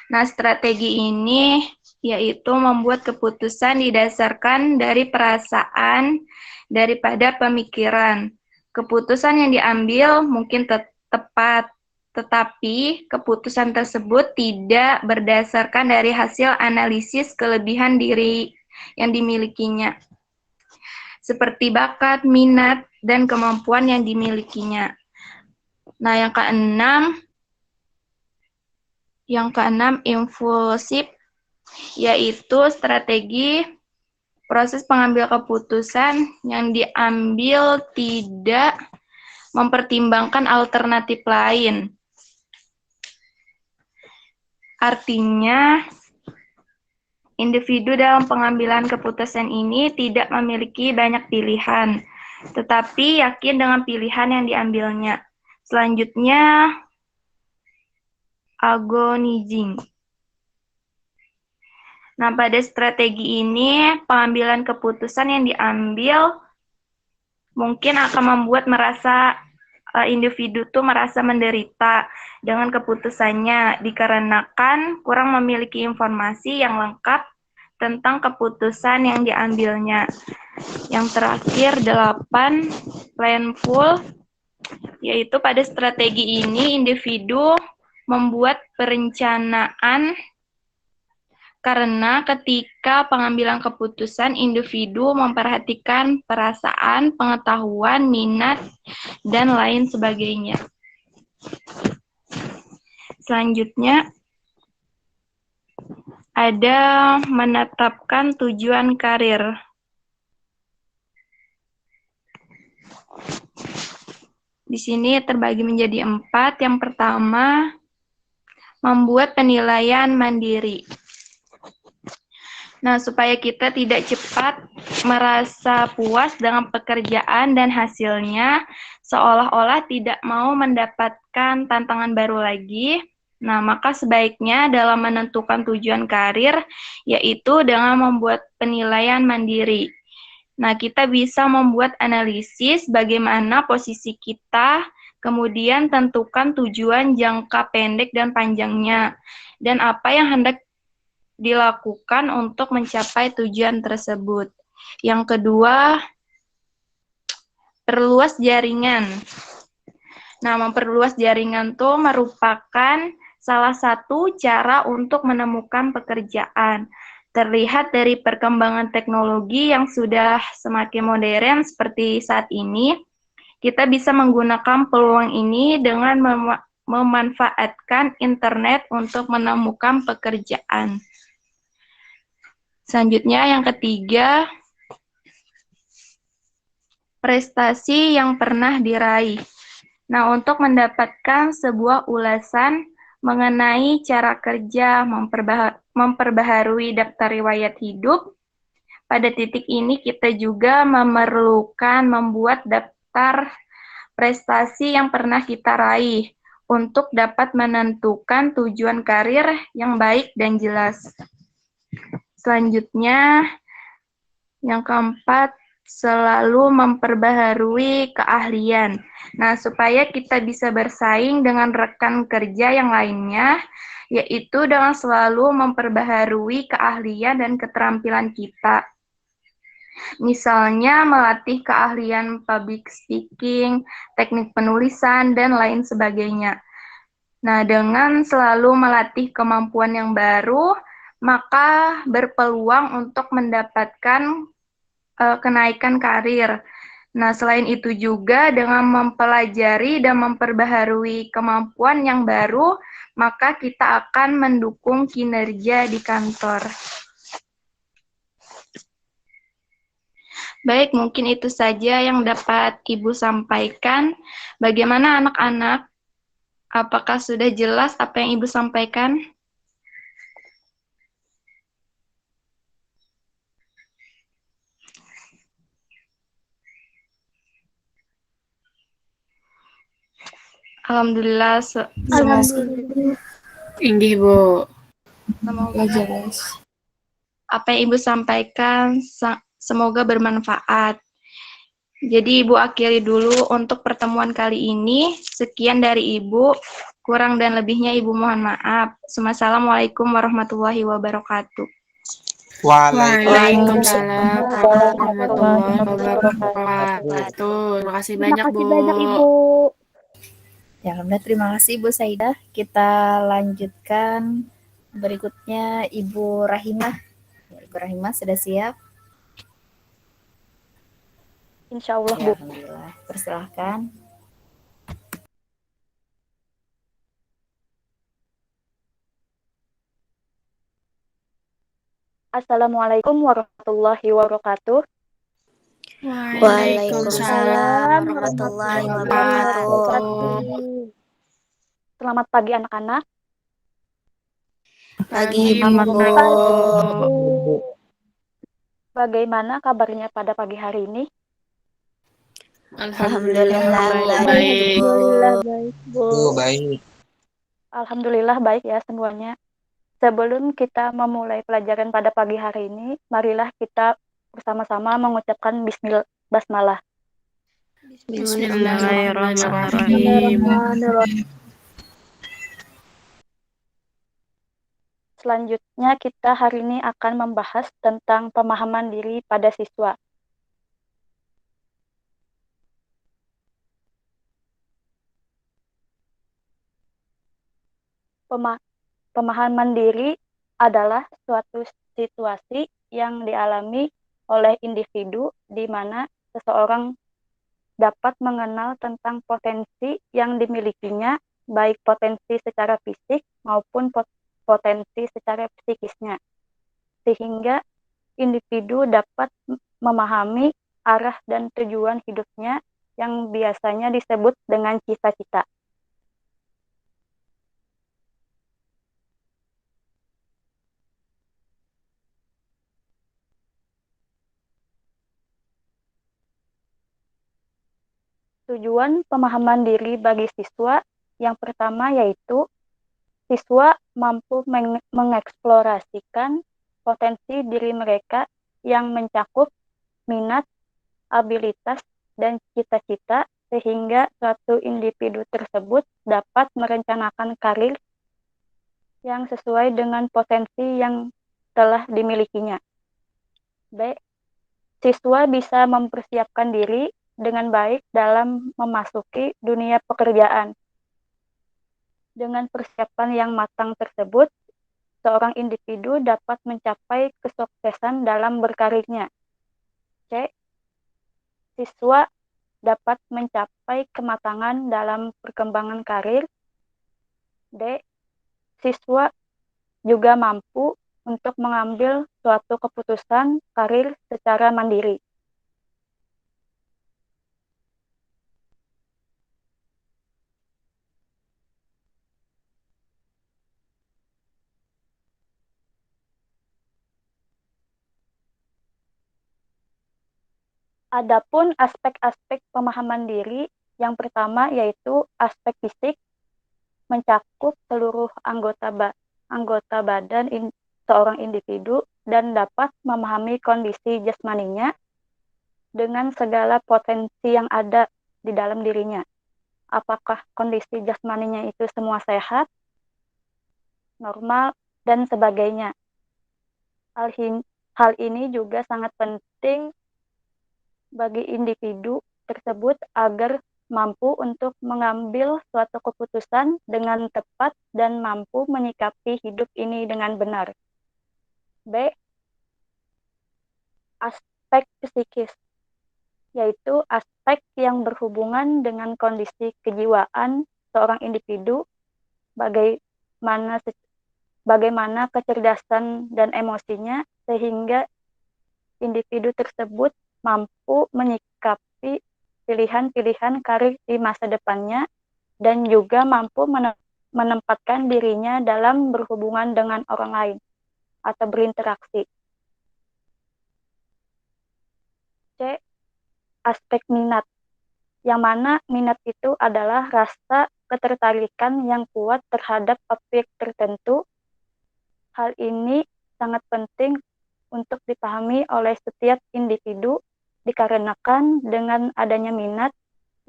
Nah, strategi ini yaitu membuat keputusan didasarkan dari perasaan daripada pemikiran. Keputusan yang diambil mungkin tepat, tetapi keputusan tersebut tidak berdasarkan dari hasil analisis kelebihan diri yang dimilikinya, seperti bakat, minat, dan kemampuan yang dimilikinya. Nah, yang keenam, impulsif, yaitu strategi proses pengambil keputusan yang diambil tidak mempertimbangkan alternatif lain. Artinya, individu dalam pengambilan keputusan ini tidak memiliki banyak pilihan. tetapi yakin dengan pilihan yang diambilnya. Selanjutnya, agonizing. Nah, pada strategi ini, pengambilan keputusan yang diambil mungkin akan membuat individu tuh merasa menderita dengan keputusannya dikarenakan kurang memiliki informasi yang lengkap tentang keputusan yang diambilnya. Yang terakhir 8, planful, yaitu pada strategi ini individu membuat perencanaan karena ketika pengambilan keputusan, individu memperhatikan perasaan, pengetahuan, minat, dan lain sebagainya. Selanjutnya, ada menetapkan tujuan karir. Di sini terbagi menjadi 4. Yang pertama, membuat penilaian mandiri. Nah, supaya kita tidak cepat merasa puas dengan pekerjaan dan hasilnya, seolah-olah tidak mau mendapatkan tantangan baru lagi, nah, maka sebaiknya dalam menentukan tujuan karir, yaitu dengan membuat penilaian mandiri. Nah, kita bisa membuat analisis bagaimana posisi kita, kemudian tentukan tujuan jangka pendek dan panjangnya, dan apa yang hendak dilakukan untuk mencapai tujuan tersebut. Yang kedua, perluas jaringan. Nah, memperluas jaringan itu merupakan salah satu cara untuk menemukan pekerjaan. Terlihat dari perkembangan teknologi yang sudah semakin modern seperti saat ini, kita bisa menggunakan peluang ini dengan memanfaatkan internet untuk menemukan pekerjaan. Selanjutnya, yang ketiga, prestasi yang pernah diraih. Nah, untuk mendapatkan sebuah ulasan mengenai cara kerja memperbaharui daftar riwayat hidup, pada titik ini kita juga memerlukan membuat daftar prestasi yang pernah kita raih untuk dapat menentukan tujuan karir yang baik dan jelas. Selanjutnya, yang keempat, selalu memperbaharui keahlian. Nah, supaya kita bisa bersaing dengan rekan kerja yang lainnya, yaitu dengan selalu memperbaharui keahlian dan keterampilan kita. Misalnya, melatih keahlian public speaking, teknik penulisan, dan lain sebagainya. Nah, dengan selalu melatih kemampuan yang baru, maka berpeluang untuk mendapatkan kenaikan karir. Nah, selain itu juga dengan mempelajari dan memperbaharui kemampuan yang baru, maka kita akan mendukung kinerja di kantor. Baik, mungkin itu saja yang dapat Ibu sampaikan. Bagaimana anak-anak? Apakah sudah jelas apa yang Ibu sampaikan? Alhamdulillah, Inggih, Bu. semoga jelas. Apa yang Ibu sampaikan semoga bermanfaat. Jadi Ibu akhiri dulu untuk pertemuan kali ini. Sekian dari Ibu. Kurang dan lebihnya Ibu mohon maaf. Assalamualaikum warahmatullahi wabarakatuh. Waalaikumsalam warahmatullahi wabarakatuh. Terima kasih banyak, Bu. Ya, alhamdulillah, terima kasih Ibu Saidah. Kita lanjutkan berikutnya Ibu Rahimah. Ya, Ibu Rahimah sudah siap? Insya Allah, Ya, Bu. alhamdulillah. Persilahkan. Assalamualaikum warahmatullahi wabarakatuh. Waalaikumsalam warahmatullahi wabarakatuh. Selamat pagi anak-anak. Pagi, Bu. Bagaimana kabarnya pada pagi hari ini? Alhamdulillah Alhamdulillah baik. Alhamdulillah baik, Bu. Baik. Alhamdulillah baik ya semuanya. Sebelum kita memulai pelajaran pada pagi hari ini, marilah kita bersama-sama mengucapkan basmalah. Bismillahirrahmanirrahim. Selanjutnya kita hari ini akan membahas tentang pemahaman diri pada siswa. Pemahaman diri adalah suatu situasi yang dialami oleh individu di mana seseorang dapat mengenal tentang potensi yang dimilikinya, baik potensi secara fisik maupun potensi secara psikisnya, sehingga individu dapat memahami arah dan tujuan hidupnya yang biasanya disebut dengan cita-cita. Tujuan pemahaman diri bagi siswa yang pertama yaitu siswa mampu mengeksplorasikan potensi diri mereka yang mencakup minat, abilitas, dan cita-cita sehingga suatu individu tersebut dapat merencanakan karir yang sesuai dengan potensi yang telah dimilikinya. B. Siswa bisa mempersiapkan diri dengan baik dalam memasuki dunia pekerjaan. Dengan persiapan yang matang tersebut, seorang individu dapat mencapai kesuksesan dalam berkarirnya. C. Siswa dapat mencapai kematangan dalam perkembangan karir. D. Siswa juga mampu untuk mengambil suatu keputusan karir secara mandiri. Adapun aspek-aspek pemahaman diri, yang pertama yaitu aspek fisik, mencakup seluruh anggota badan seorang individu dan dapat memahami kondisi jasmaninya dengan segala potensi yang ada di dalam dirinya. Apakah kondisi jasmaninya itu semua sehat, normal, dan sebagainya. Hal ini juga sangat penting bagi individu tersebut agar mampu untuk mengambil suatu keputusan dengan tepat dan mampu menyikapi hidup ini dengan benar. B. Aspek psikis, yaitu aspek yang berhubungan dengan kondisi kejiwaan seorang individu, bagaimana kecerdasan dan emosinya sehingga individu tersebut mampu menyikapi pilihan-pilihan karir di masa depannya dan juga mampu menempatkan dirinya dalam berhubungan dengan orang lain atau berinteraksi. C. Aspek minat, yang mana minat itu adalah rasa ketertarikan yang kuat terhadap objek tertentu. Hal ini sangat penting untuk dipahami oleh setiap individu dikarenakan dengan adanya minat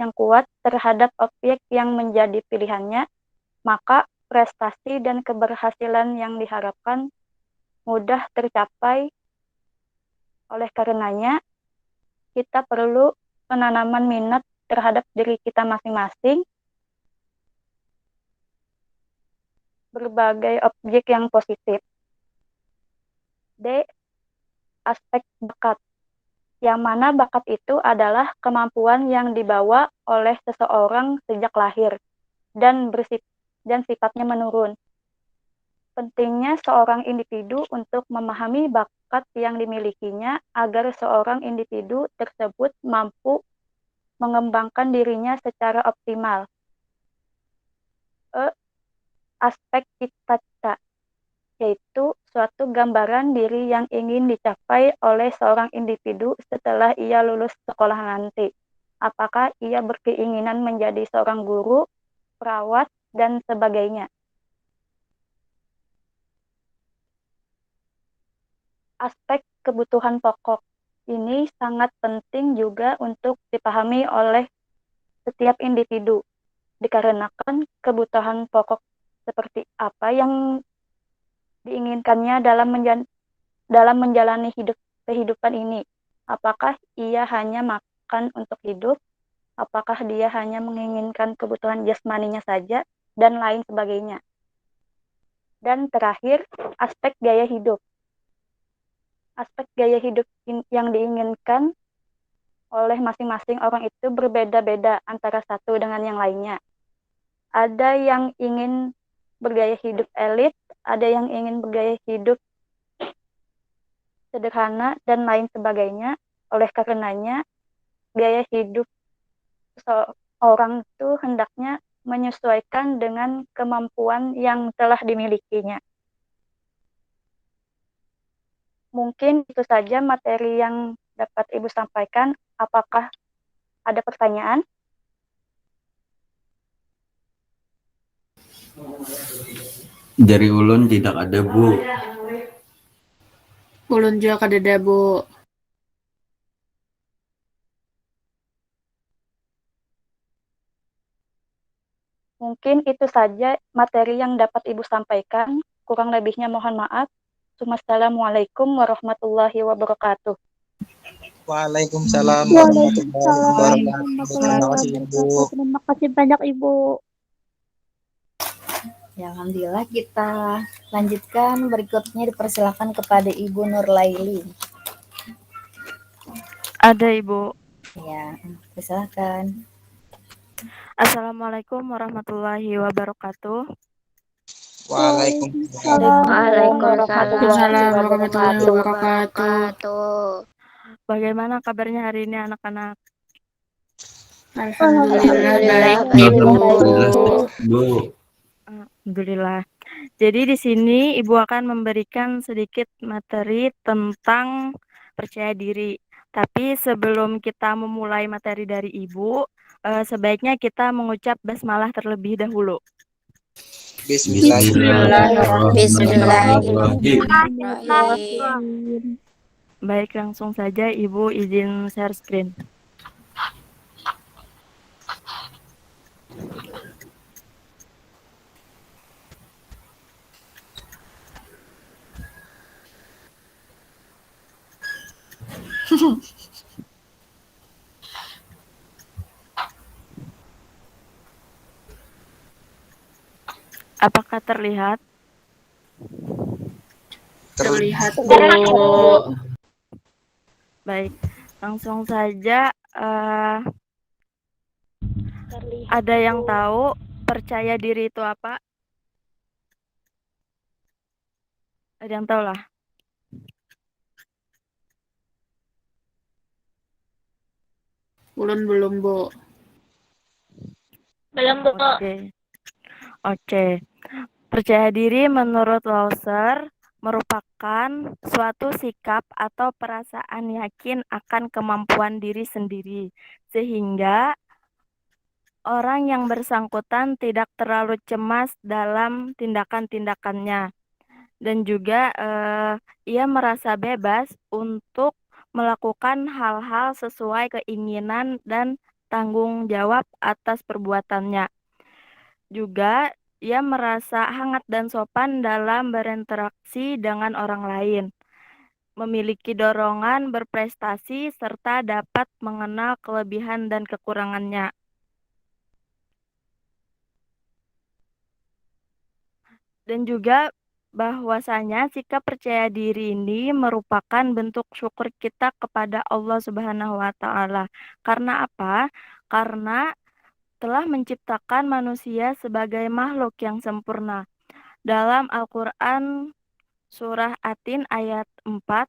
yang kuat terhadap objek yang menjadi pilihannya, maka prestasi dan keberhasilan yang diharapkan mudah tercapai. Oleh karenanya, kita perlu penanaman minat terhadap diri kita masing-masing, berbagai objek yang positif. D. Aspek bakat, yang mana bakat itu adalah kemampuan yang dibawa oleh seseorang sejak lahir dan sifatnya menurun. Pentingnya seorang individu untuk memahami bakat yang dimilikinya agar seorang individu tersebut mampu mengembangkan dirinya secara optimal. Aspek cita-cita, yaitu suatu gambaran diri yang ingin dicapai oleh seorang individu setelah ia lulus sekolah nanti. Apakah ia berkeinginan menjadi seorang guru, perawat, dan sebagainya. Aspek kebutuhan pokok ini sangat penting juga untuk dipahami oleh setiap individu, dikarenakan kebutuhan pokok seperti apa yang diinginkannya dalam menjalani kehidupan ini. Apakah ia hanya makan untuk hidup? Apakah dia hanya menginginkan kebutuhan jasmaninya saja? Dan lain sebagainya. Dan terakhir, aspek gaya hidup. Aspek gaya hidup yang diinginkan oleh masing-masing orang itu berbeda-beda antara satu dengan yang lainnya. Ada yang ingin bergaya hidup elit, ada yang ingin bergaya hidup sederhana, dan lain sebagainya. Oleh karenanya, gaya hidup seorang itu hendaknya menyesuaikan dengan kemampuan yang telah dimilikinya. Mungkin itu saja materi yang dapat Ibu sampaikan. Apakah ada pertanyaan? Dari ulun tidak ada, Bu. Ulun juga kadada, Bu. Mungkin itu saja materi yang dapat Ibu sampaikan. Kurang lebihnya mohon maaf. Wassalamualaikum warahmatullahi wabarakatuh. Waalaikumsalam warahmatullahi wabarakatuh. Terima kasih, Ibu. Terima kasih banyak, Ibu. Ya, alhamdulillah, kita lanjutkan. Berikutnya dipersilakan kepada Ibu Nurlaili. Ada, Ibu. Ya, silakan. Assalamualaikum warahmatullahi wabarakatuh. Waalaikumsalam warahmatullahi wabarakatuh. Bagaimana kabarnya hari ini anak-anak? Alhamdulillah baik, Bu. Alhamdulillah. Jadi di sini Ibu akan memberikan sedikit materi tentang percaya diri. Tapi sebelum kita memulai materi dari Ibu, sebaiknya kita mengucap basmalah terlebih dahulu. Bismillahirrahmanirrahim. Baik, langsung saja Ibu izin share screen. Apakah terlihat? Terlihat, Bu. Baik, langsung saja. Ada yang tahu percaya diri itu apa? Ada yang tahu lah. Ulun belum, Bu. Belum, Bu. Oke. Percaya diri menurut Lawser merupakan suatu sikap atau perasaan yakin akan kemampuan diri sendiri, sehingga orang yang bersangkutan tidak terlalu cemas dalam tindakan-tindakannya. Dan juga ia merasa bebas untuk melakukan hal-hal sesuai keinginan dan tanggung jawab atas perbuatannya. Juga ia merasa hangat dan sopan dalam berinteraksi dengan orang lain, memiliki dorongan berprestasi, serta dapat mengenal kelebihan dan kekurangannya. Dan juga bahwasanya sikap percaya diri ini merupakan bentuk syukur kita kepada Allah Subhanahu wa Ta'ala. Karena apa? Karena telah menciptakan manusia sebagai makhluk yang sempurna. Dalam Al-Quran surah At-Tin ayat 4,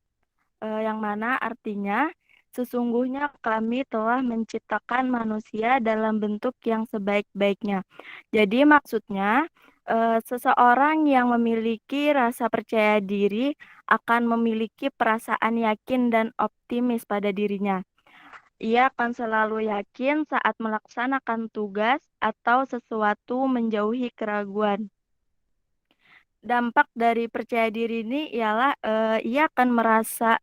yang mana artinya, sesungguhnya kami telah menciptakan manusia dalam bentuk yang sebaik-baiknya. Jadi maksudnya, seseorang yang memiliki rasa percaya diri akan memiliki perasaan yakin dan optimis pada dirinya. ia akan selalu yakin saat melaksanakan tugas atau sesuatu menjauhi keraguan. Dampak dari percaya diri ini ialah ia akan merasa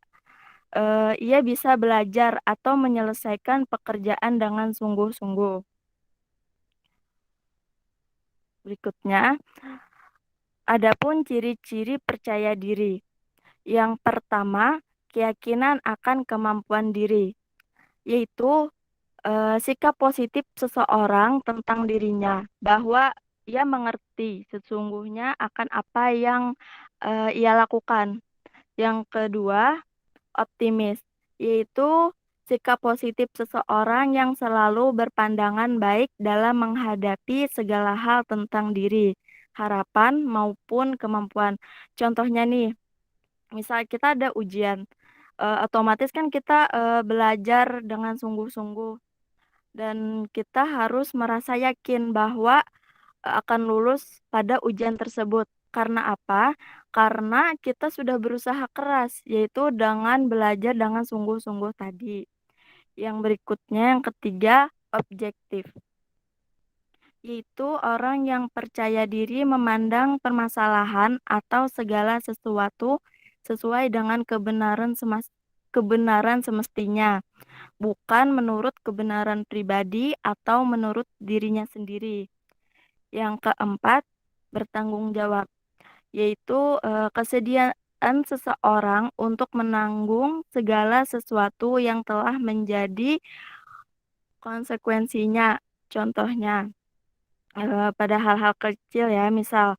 ia bisa belajar atau menyelesaikan pekerjaan dengan sungguh-sungguh. Berikutnya, adapun ciri-ciri percaya diri. Yang pertama, keyakinan akan kemampuan diri, yaitu sikap positif seseorang tentang dirinya, bahwa ia mengerti sesungguhnya akan apa yang ia lakukan. Yang kedua, optimis, yaitu sikap positif seseorang yang selalu berpandangan baik dalam menghadapi segala hal tentang diri, harapan maupun kemampuan. Contohnya nih, misal kita ada ujian, otomatis kan kita belajar dengan sungguh-sungguh dan kita harus merasa yakin bahwa akan lulus pada ujian tersebut. Karena apa? Karena kita sudah berusaha keras, yaitu dengan belajar dengan sungguh-sungguh tadi. Yang berikutnya, yang ketiga, objektif, yaitu orang yang percaya diri memandang permasalahan atau segala sesuatu sesuai dengan kebenaran semestinya, bukan menurut kebenaran pribadi atau menurut dirinya sendiri. Yang keempat, bertanggung jawab, yaitu kesediaan seseorang untuk menanggung segala sesuatu yang telah menjadi konsekuensinya. Contohnya, pada hal-hal kecil ya, misal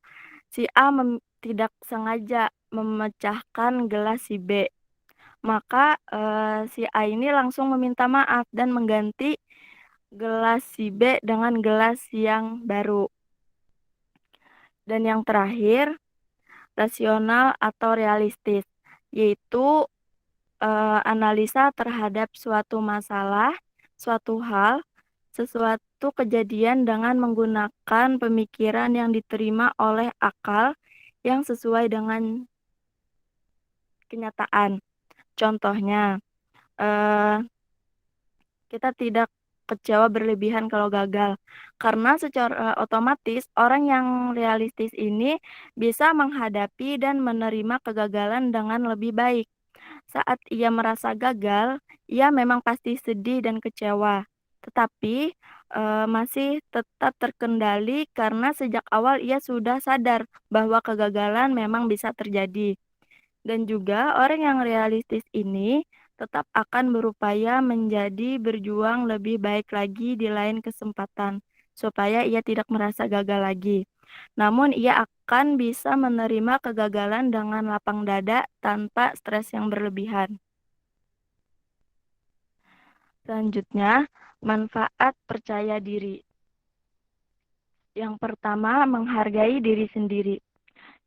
si A tidak sengaja memecahkan gelas si B, maka si A ini langsung meminta maaf dan mengganti gelas si B dengan gelas yang baru. Dan yang terakhir, rasional atau realistis, yaitu analisa terhadap suatu masalah, suatu hal, sesuatu kejadian dengan menggunakan pemikiran yang diterima oleh akal yang sesuai dengan kenyataan. Contohnya, kita tidak kecewa berlebihan kalau gagal, karena secara otomatis orang yang realistis ini bisa menghadapi dan menerima kegagalan dengan lebih baik. Saat ia merasa gagal, ia memang pasti sedih dan kecewa, tetapi masih tetap terkendali karena sejak awal ia sudah sadar bahwa kegagalan memang bisa terjadi. Dan juga orang yang realistis ini tetap akan berupaya menjadi berjuang lebih baik lagi di lain kesempatan, supaya ia tidak merasa gagal lagi. Namun ia akan bisa menerima kegagalan dengan lapang dada tanpa stres yang berlebihan. Selanjutnya, manfaat percaya diri. Yang pertama, menghargai diri sendiri,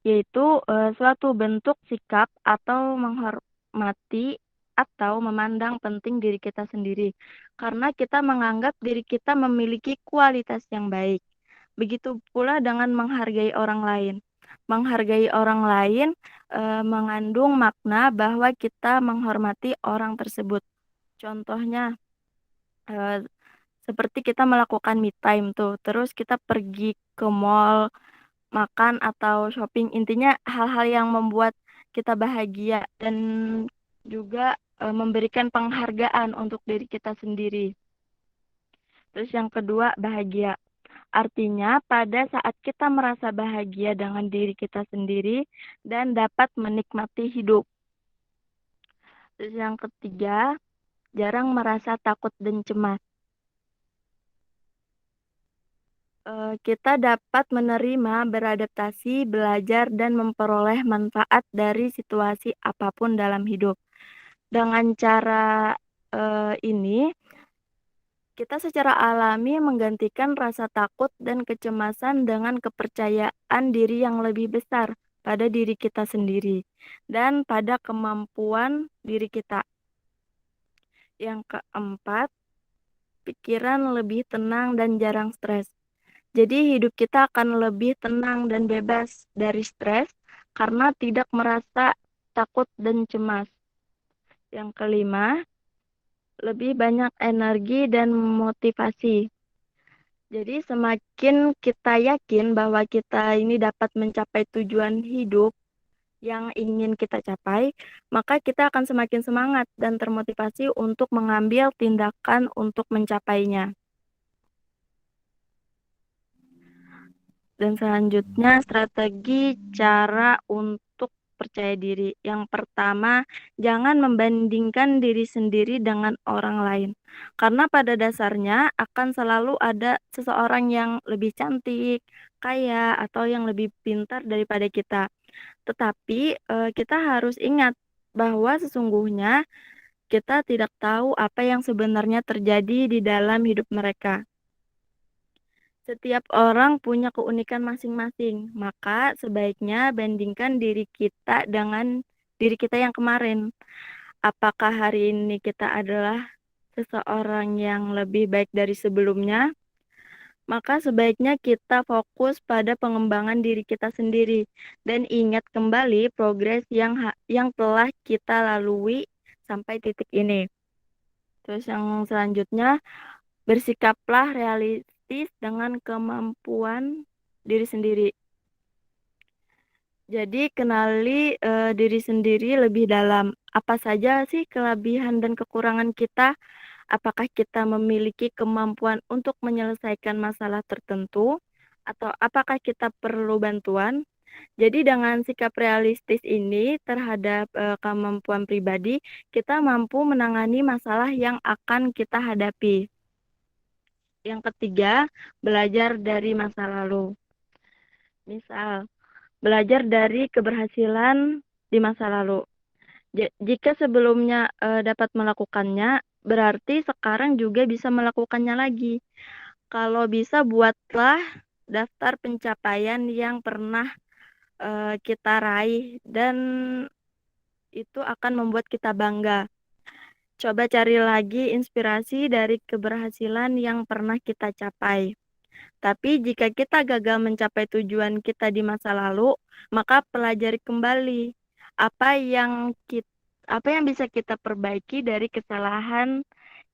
yaitu suatu bentuk sikap atau menghormati atau memandang penting diri kita sendiri, karena kita menganggap diri kita memiliki kualitas yang baik. Begitu pula dengan menghargai orang lain. Menghargai orang lain mengandung makna bahwa kita menghormati orang tersebut. Contohnya, seperti kita melakukan me time tuh, terus kita pergi ke mall, makan atau shopping, intinya hal-hal yang membuat kita bahagia dan juga memberikan penghargaan untuk diri kita sendiri. Terus yang kedua, bahagia. Artinya pada saat kita merasa bahagia dengan diri kita sendiri dan dapat menikmati hidup. Terus yang ketiga, jarang merasa takut dan cemas. Kita dapat menerima, beradaptasi, belajar, dan memperoleh manfaat dari situasi apapun dalam hidup. Dengan cara ini, kita secara alami menggantikan rasa takut dan kecemasan dengan kepercayaan diri yang lebih besar pada diri kita sendiri dan pada kemampuan diri kita. Yang keempat, pikiran lebih tenang dan jarang stres. Jadi hidup kita akan lebih tenang dan bebas dari stres karena tidak merasa takut dan cemas. Yang kelima, lebih banyak energi dan motivasi. Jadi semakin kita yakin bahwa kita ini dapat mencapai tujuan hidup yang ingin kita capai, maka kita akan semakin semangat dan termotivasi untuk mengambil tindakan untuk mencapainya. Dan selanjutnya strategi cara untuk percaya diri. Yang pertama, jangan membandingkan diri sendiri dengan orang lain. Karena pada dasarnya akan selalu ada seseorang yang lebih cantik, kaya, atau yang lebih pintar daripada kita. Tetapi kita harus ingat bahwa sesungguhnya kita tidak tahu apa yang sebenarnya terjadi di dalam hidup mereka. Setiap orang punya keunikan masing-masing, maka sebaiknya bandingkan diri kita dengan diri kita yang kemarin. Apakah hari ini kita adalah seseorang yang lebih baik dari sebelumnya? Maka sebaiknya kita fokus pada pengembangan diri kita sendiri dan ingat kembali progres yang telah kita lalui sampai titik ini. Terus yang selanjutnya, bersikaplah realistis dengan kemampuan diri sendiri. Jadi kenali diri sendiri lebih dalam. Apa saja sih kelebihan dan kekurangan kita? Apakah kita memiliki kemampuan untuk menyelesaikan masalah tertentu? Atau apakah kita perlu bantuan? Jadi dengan sikap realistis ini terhadap kemampuan pribadi, kita mampu menangani masalah yang akan kita hadapi. Yang ketiga, belajar dari masa lalu. Misal, belajar dari keberhasilan di masa lalu. Jika sebelumnya dapat melakukannya, berarti sekarang juga bisa melakukannya lagi. Kalau bisa, buatlah daftar pencapaian yang pernah kita raih dan itu akan membuat kita bangga. Coba cari lagi inspirasi dari keberhasilan yang pernah kita capai. Tapi jika kita gagal mencapai tujuan kita di masa lalu, maka pelajari kembali apa yang bisa kita perbaiki dari kesalahan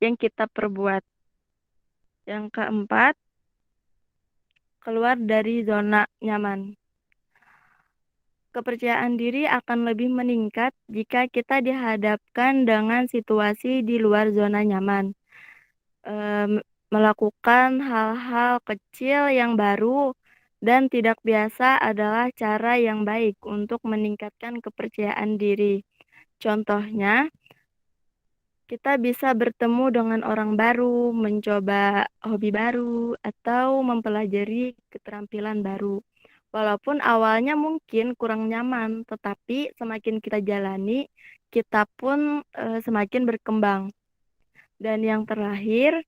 yang kita perbuat. Yang keempat, keluar dari zona nyaman. Kepercayaan diri akan lebih meningkat jika kita dihadapkan dengan situasi di luar zona nyaman. Melakukan hal-hal kecil yang baru dan tidak biasa adalah cara yang baik untuk meningkatkan kepercayaan diri. Contohnya, kita bisa bertemu dengan orang baru, mencoba hobi baru, atau mempelajari keterampilan baru. Walaupun awalnya mungkin kurang nyaman, tetapi semakin kita jalani, kita pun semakin berkembang. Dan yang terakhir,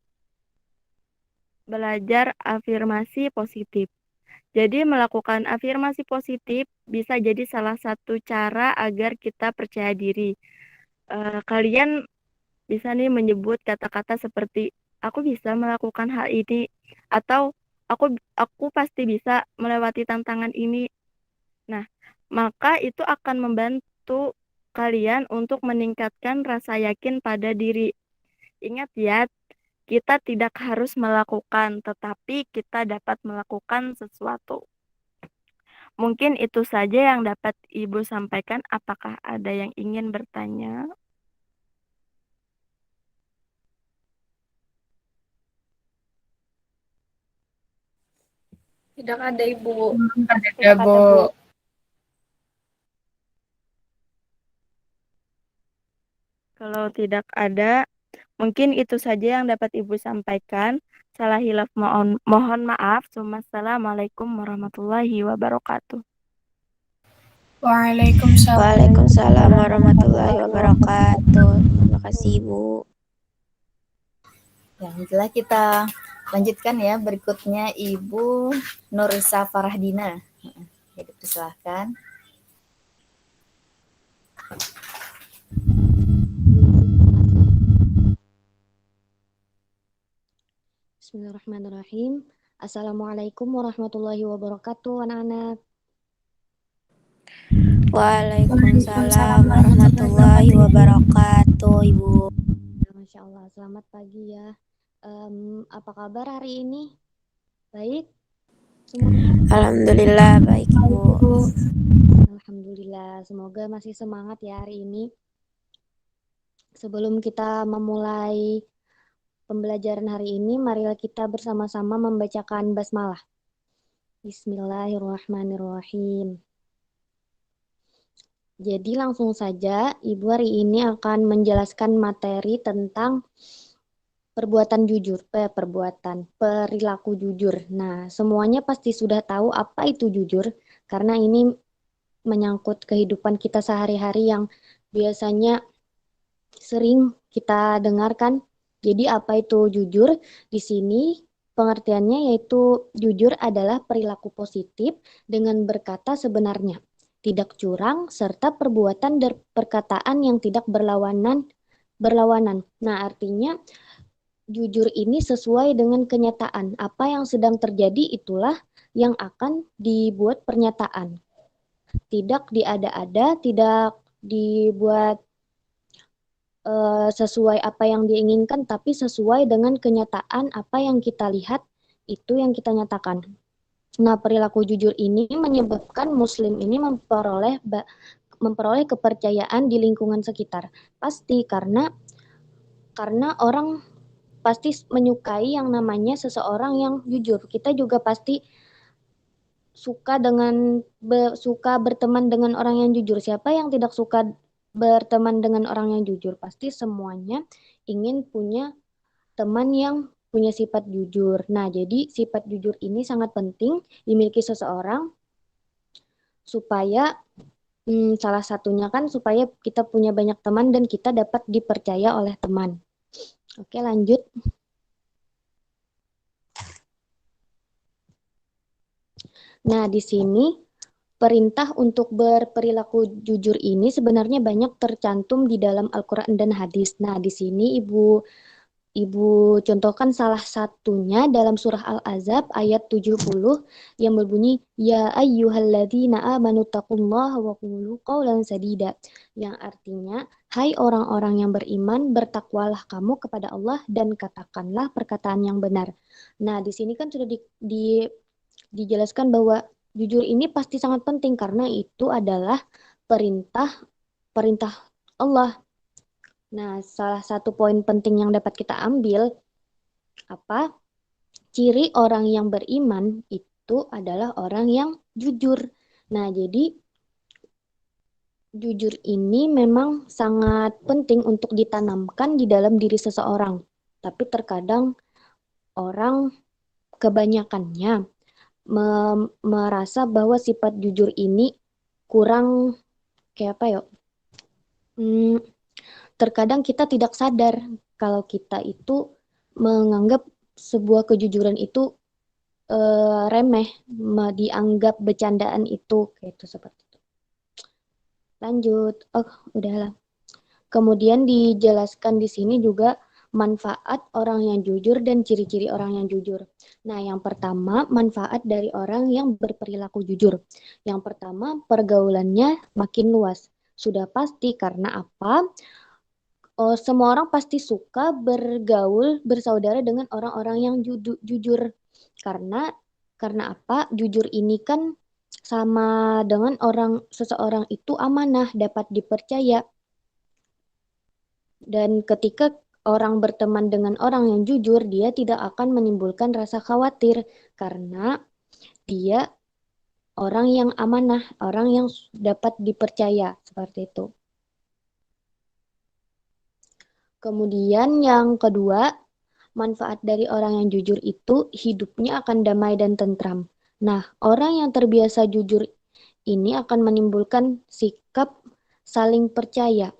belajar afirmasi positif. Jadi melakukan afirmasi positif bisa jadi salah satu cara agar kita percaya diri. Kalian bisa nih menyebut kata-kata seperti aku bisa melakukan hal ini atau aku pasti bisa melewati tantangan ini. Nah, maka itu akan membantu kalian untuk meningkatkan rasa yakin pada diri. Ingat ya, kita tidak harus melakukan, tetapi kita dapat melakukan sesuatu. Mungkin itu saja yang dapat Ibu sampaikan. Apakah ada yang ingin bertanya? Tidak ada, Ibu. Ada, Bu. Kalau tidak ada, mungkin itu saja yang dapat Ibu sampaikan. Salah hilaf mohon maaf. Wassalamualaikum warahmatullahi wabarakatuh. Waalaikumsalam warahmatullahi wabarakatuh. Terima kasih, Ibu. Selanjutnya kita lanjutkan ya. Berikutnya Ibu Nurisa Farahdina. Jadi persilahkan. Bismillahirrahmanirrahim. Assalamualaikum warahmatullahi wabarakatuh, anak-anak. Waalaikumsalam warahmatullahi wabarakatuh, Ibu. Masya Allah. Selamat pagi ya. Apa kabar hari ini? Baik? Semuanya? Alhamdulillah baik Ibu. Alhamdulillah. Semoga masih semangat ya hari ini. Sebelum kita memulai pembelajaran hari ini, marilah kita bersama-sama membacakan basmalah. Bismillahirrahmanirrahim. Jadi langsung saja, Ibu hari ini akan menjelaskan materi tentang perilaku jujur. Nah, semuanya pasti sudah tahu apa itu jujur, karena ini menyangkut kehidupan kita sehari-hari yang biasanya sering kita dengarkan. Jadi apa itu jujur? Di sini pengertiannya yaitu jujur adalah perilaku positif dengan berkata sebenarnya, tidak curang, serta perbuatan dan perkataan yang tidak berlawanan. Nah, artinya jujur ini sesuai dengan kenyataan. Apa yang sedang terjadi itulah yang akan dibuat pernyataan. Tidak diada-ada, tidak dibuat sesuai apa yang diinginkan, tapi sesuai dengan kenyataan apa yang kita lihat, itu yang kita nyatakan. Nah, perilaku jujur ini menyebabkan Muslim ini memperoleh kepercayaan di lingkungan sekitar. Pasti karena orang pasti menyukai yang namanya seseorang yang jujur. Kita juga pasti suka berteman dengan orang yang jujur. Siapa yang tidak suka berteman dengan orang yang jujur? Pasti semuanya ingin punya teman yang punya sifat jujur. Nah, jadi sifat jujur ini sangat penting dimiliki seseorang supaya salah satunya kan supaya kita punya banyak teman dan kita dapat dipercaya oleh teman. Oke, lanjut. Nah, di sini perintah untuk berperilaku jujur ini sebenarnya banyak tercantum di dalam Al-Quran dan hadis. Nah, di sini Ibu contohkan salah satunya dalam surah Al-Ahzab ayat 70 yang berbunyi ya ayyuhalladzina amanu taqullaha wa qulu qawlan sadida, yang artinya hai orang-orang yang beriman, bertakwalah kamu kepada Allah dan katakanlah perkataan yang benar. Nah, di sini kan sudah dijelaskan bahwa jujur ini pasti sangat penting karena itu adalah perintah Allah. Nah, salah satu poin penting yang dapat kita ambil, ciri orang yang beriman itu adalah orang yang jujur. Nah, jadi jujur ini memang sangat penting untuk ditanamkan di dalam diri seseorang. Tapi terkadang orang kebanyakannya merasa bahwa sifat jujur ini kurang terkadang kita tidak sadar kalau kita itu menganggap sebuah kejujuran itu remeh, dianggap bercandaan itu, kayak itu seperti itu. Lanjut. Oh, udahlah. Kemudian dijelaskan di sini juga manfaat orang yang jujur dan ciri-ciri orang yang jujur. Nah, yang pertama, manfaat dari orang yang berperilaku jujur. Yang pertama, pergaulannya makin luas. Sudah pasti karena apa? Semua orang pasti suka bergaul, bersaudara dengan orang-orang yang jujur. Karena apa? Jujur ini kan sama dengan seseorang itu amanah, dapat dipercaya. Dan ketika orang berteman dengan orang yang jujur, dia tidak akan menimbulkan rasa khawatir karena dia orang yang amanah, orang yang dapat dipercaya, seperti itu. Kemudian yang kedua, manfaat dari orang yang jujur itu hidupnya akan damai dan tentram. Nah, orang yang terbiasa jujur ini akan menimbulkan sikap saling percaya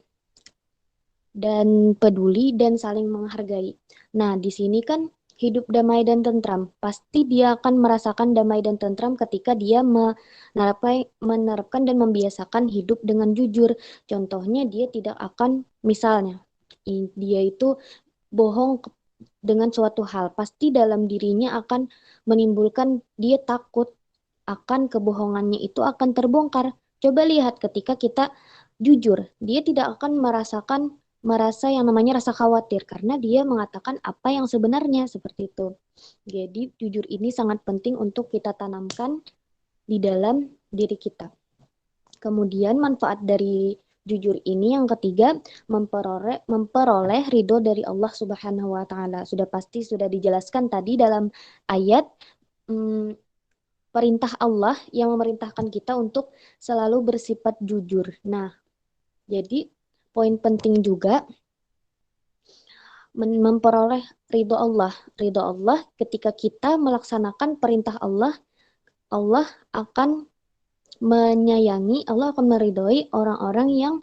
dan peduli dan saling menghargai. Nah, di sini kan hidup damai dan tentram. Pasti dia akan merasakan damai dan tentram ketika dia menerapkan dan membiasakan hidup dengan jujur. Contohnya dia tidak akan, misalnya, dia itu bohong dengan suatu hal. Pasti dalam dirinya akan menimbulkan dia takut akan kebohongannya itu akan terbongkar. Coba lihat ketika kita jujur, dia tidak akan merasakan merasa yang namanya rasa khawatir karena dia mengatakan apa yang sebenarnya seperti itu. Jadi jujur ini sangat penting untuk kita tanamkan di dalam diri kita. Kemudian manfaat dari jujur ini yang ketiga, memperoleh ridho dari Allah Subhanahu wa taala. Sudah pasti sudah dijelaskan tadi dalam ayat perintah Allah yang memerintahkan kita untuk selalu bersifat jujur. Nah, jadi poin penting juga memperoleh ridho Allah. Ridho Allah ketika kita melaksanakan perintah Allah, Allah akan menyayangi, Allah akan meridhoi orang-orang yang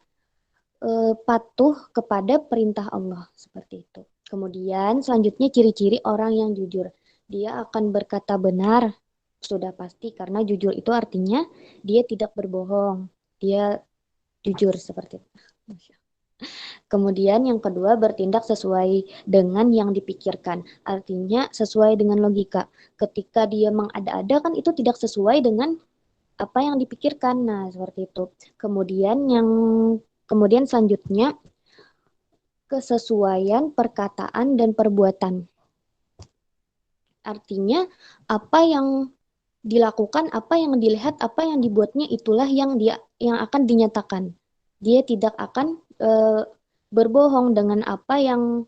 patuh kepada perintah Allah seperti itu. Kemudian selanjutnya ciri-ciri orang yang jujur. Dia akan berkata benar, sudah pasti karena jujur itu artinya dia tidak berbohong. Dia jujur seperti itu. Kemudian yang kedua, bertindak sesuai dengan yang dipikirkan. Artinya sesuai dengan logika. Ketika dia mengada-ada kan itu tidak sesuai dengan apa yang dipikirkan. Nah, seperti itu. Kemudian selanjutnya kesesuaian perkataan dan perbuatan. Artinya apa yang dilakukan, apa yang dilihat, apa yang dibuatnya itulah yang akan dinyatakan. Dia tidak akan berbohong dengan apa yang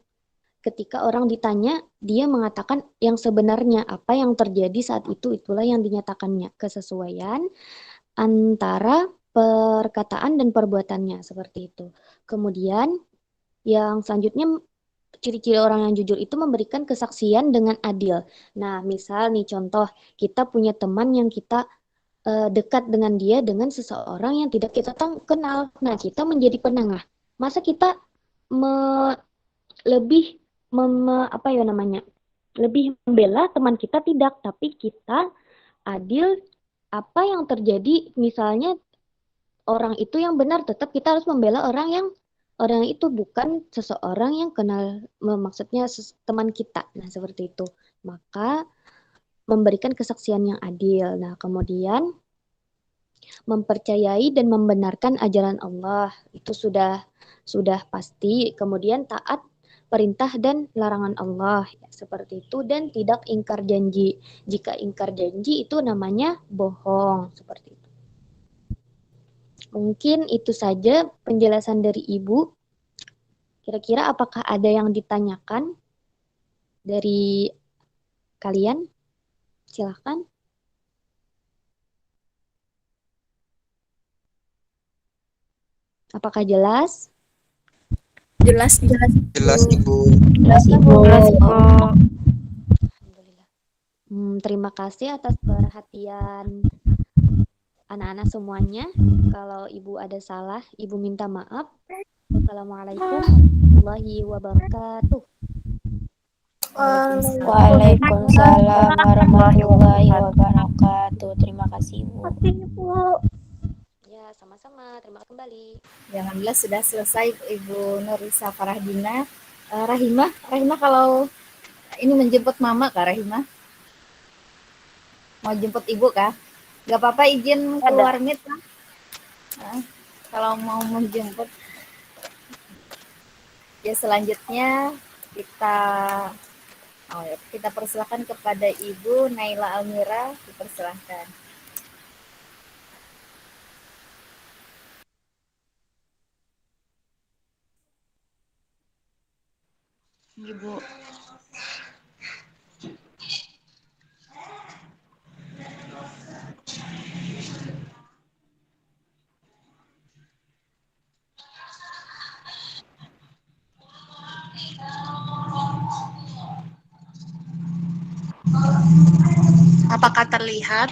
ketika orang ditanya, dia mengatakan yang sebenarnya, apa yang terjadi saat itu, itulah yang dinyatakannya. Kesesuaian antara perkataan dan perbuatannya, seperti itu. Kemudian, yang selanjutnya, ciri-ciri orang yang jujur itu memberikan kesaksian dengan adil. Nah, misal nih contoh, kita punya teman yang kita dekat dengan dia dengan seseorang yang tidak kita kenal. Nah, kita menjadi penengah. Masa kita lebih membela teman kita? Tidak, tapi kita adil. Apa yang terjadi, misalnya orang itu yang benar, tetap kita harus membela orang itu, bukan seseorang yang kenal, maksudnya teman kita. Nah, seperti itu. Maka memberikan kesaksian yang adil. Nah, kemudian mempercayai dan membenarkan ajaran Allah, itu sudah pasti. Kemudian taat perintah dan larangan Allah, ya, seperti itu. Dan tidak ingkar janji. Jika ingkar janji itu namanya bohong, seperti itu. Mungkin itu saja penjelasan dari Ibu. Kira-kira apakah ada yang ditanyakan dari kalian? Silahkan. Apakah jelas? Jelas, Ibu. Jelas, Ibu. Alhamdulillah. Terima kasih atas perhatian anak-anak semuanya. Kalau Ibu ada salah, Ibu minta maaf. Assalamualaikum warahmatullahi wabarakatuh. Waalaikumsalam warahmatullahi wabarakatuh. Terima kasih, Ibu. Ya, sama-sama. Terima kasih kembali. Ya, alhamdulillah sudah selesai Ibu Nurisa Farahdina. Rahimah kalau ini menjemput Mama Kak Rahimah? Mau jemput Ibu Kak? Gak apa-apa izin keluar meet Kak? Nah, kalau mau menjemput. Ya, selanjutnya kita persilahkan kepada Ibu Naila Almira, dipersilahkan. Ibu. Apakah terlihat?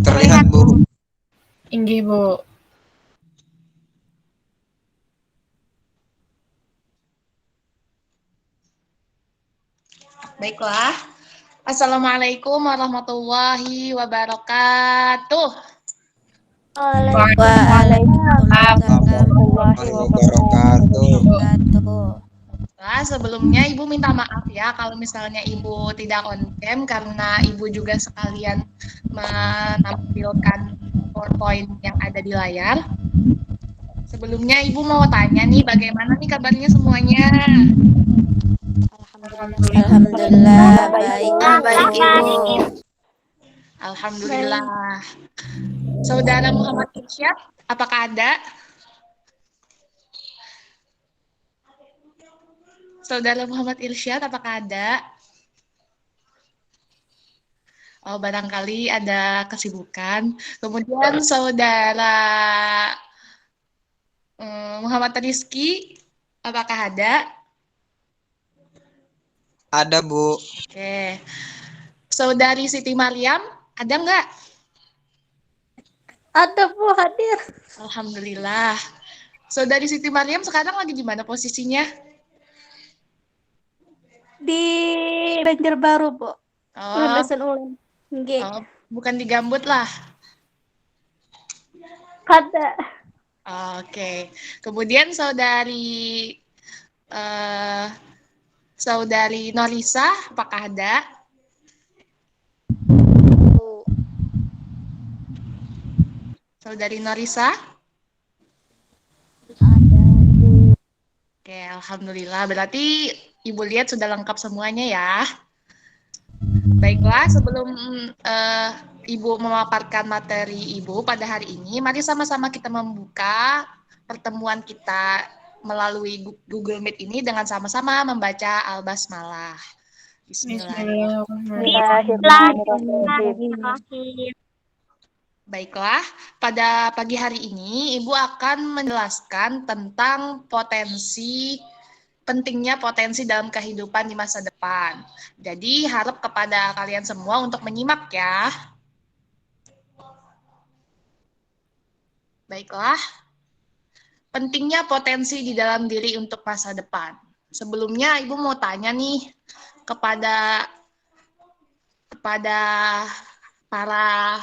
Terlihat, Bu. Inggih, Bu. Baiklah. Assalamualaikum warahmatullahi wabarakatuh. Waalaikumsalam warahmatullahi wabarakatuh. Nah, sebelumnya Ibu minta maaf ya kalau misalnya Ibu tidak on cam karena Ibu juga sekalian menampilkan PowerPoint yang ada di layar. Sebelumnya Ibu mau tanya nih, bagaimana nih kabarnya semuanya? Alhamdulillah, baik Baik, Ibu. Alhamdulillah. Saudara Muhammad Irsyad, apakah ada? Saudara Muhammad Irsyad, apakah ada? Oh, barangkali ada kesibukan. Kemudian saudara Muhammad Rizky, apakah ada? Ada, Bu. Oke. Saudari Siti Maryam, ada nggak? Ada, Bu, hadir. Alhamdulillah. Saudari Siti Maryam sekarang lagi di mana posisinya? Di Banjarbaru, Bu. Oh, Lulusan ULIN. Nggih. oh, bukan di Gambut lah. Ada. Oke. Kemudian saudari saudari Norisa, apakah ada? Saudari Norisa? Ada. Oke, alhamdulillah. Berarti Ibu lihat sudah lengkap semuanya ya. Baiklah, sebelum Ibu memaparkan materi Ibu pada hari ini, mari sama-sama kita membuka pertemuan kita melalui Google Meet ini dengan sama-sama membaca Al-Basmalah. Bismillahirrahmanirrahim. Baiklah, pada pagi hari ini Ibu akan menjelaskan tentang pentingnya potensi dalam kehidupan di masa depan. Jadi harap kepada kalian semua untuk menyimak ya. Baiklah, pentingnya potensi di dalam diri untuk masa depan. Sebelumnya Ibu mau tanya nih kepada para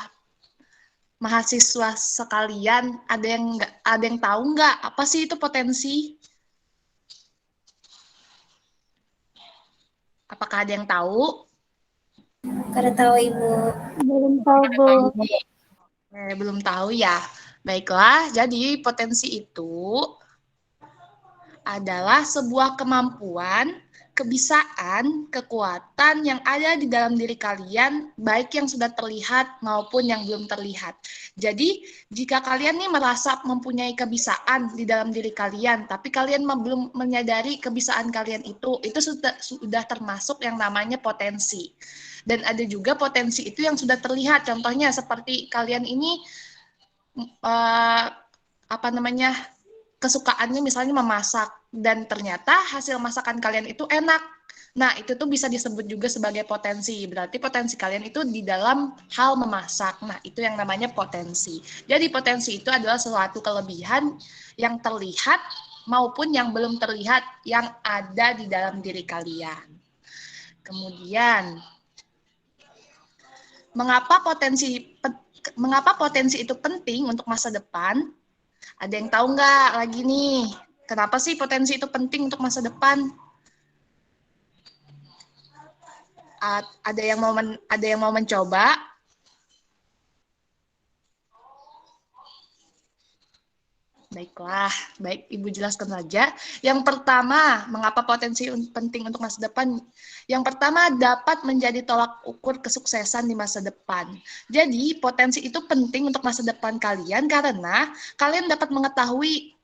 mahasiswa sekalian, ada yang tahu nggak apa sih itu potensi? Apakah ada yang tahu? Kada tahu Ibu. Belum tahu, Bu. Belum tahu ya. Baiklah, jadi potensi itu adalah sebuah kemampuan, kebisaan, kekuatan yang ada di dalam diri kalian, baik yang sudah terlihat maupun yang belum terlihat. Jadi, jika kalian nih merasa mempunyai kebisaan di dalam diri kalian, tapi kalian belum menyadari kebisaan kalian itu sudah termasuk yang namanya potensi. Dan ada juga potensi itu yang sudah terlihat, contohnya seperti kalian ini kesukaannya misalnya memasak dan ternyata hasil masakan kalian itu enak. Nah, itu tuh bisa disebut juga sebagai potensi. Berarti potensi kalian itu di dalam hal memasak. Nah, itu yang namanya potensi. Jadi potensi itu adalah suatu kelebihan yang terlihat maupun yang belum terlihat yang ada di dalam diri kalian. Kemudian, mengapa potensi itu penting untuk masa depan? Ada yang tahu nggak lagi nih? Kenapa sih potensi itu penting untuk masa depan? Ada yang mau mencoba? Baiklah, baik Ibu jelaskan saja. Yang pertama, mengapa potensi penting untuk masa depan? Yang pertama, dapat menjadi tolak ukur kesuksesan di masa depan. Jadi, potensi itu penting untuk masa depan kalian karena kalian dapat mengetahui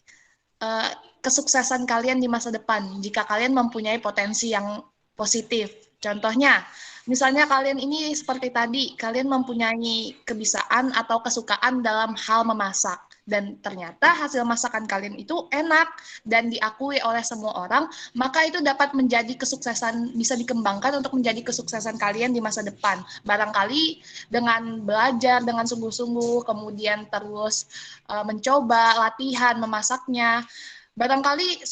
kesuksesan kalian di masa depan jika kalian mempunyai potensi yang positif. Contohnya, misalnya kalian ini seperti tadi, kalian mempunyai kebisaan atau kesukaan dalam hal memasak. Dan ternyata hasil masakan kalian itu enak dan diakui oleh semua orang, maka itu dapat menjadi kesuksesan, bisa dikembangkan untuk menjadi kesuksesan kalian di masa depan. Barangkali dengan belajar dengan sungguh-sungguh, kemudian terus mencoba, latihan, memasaknya, barangkali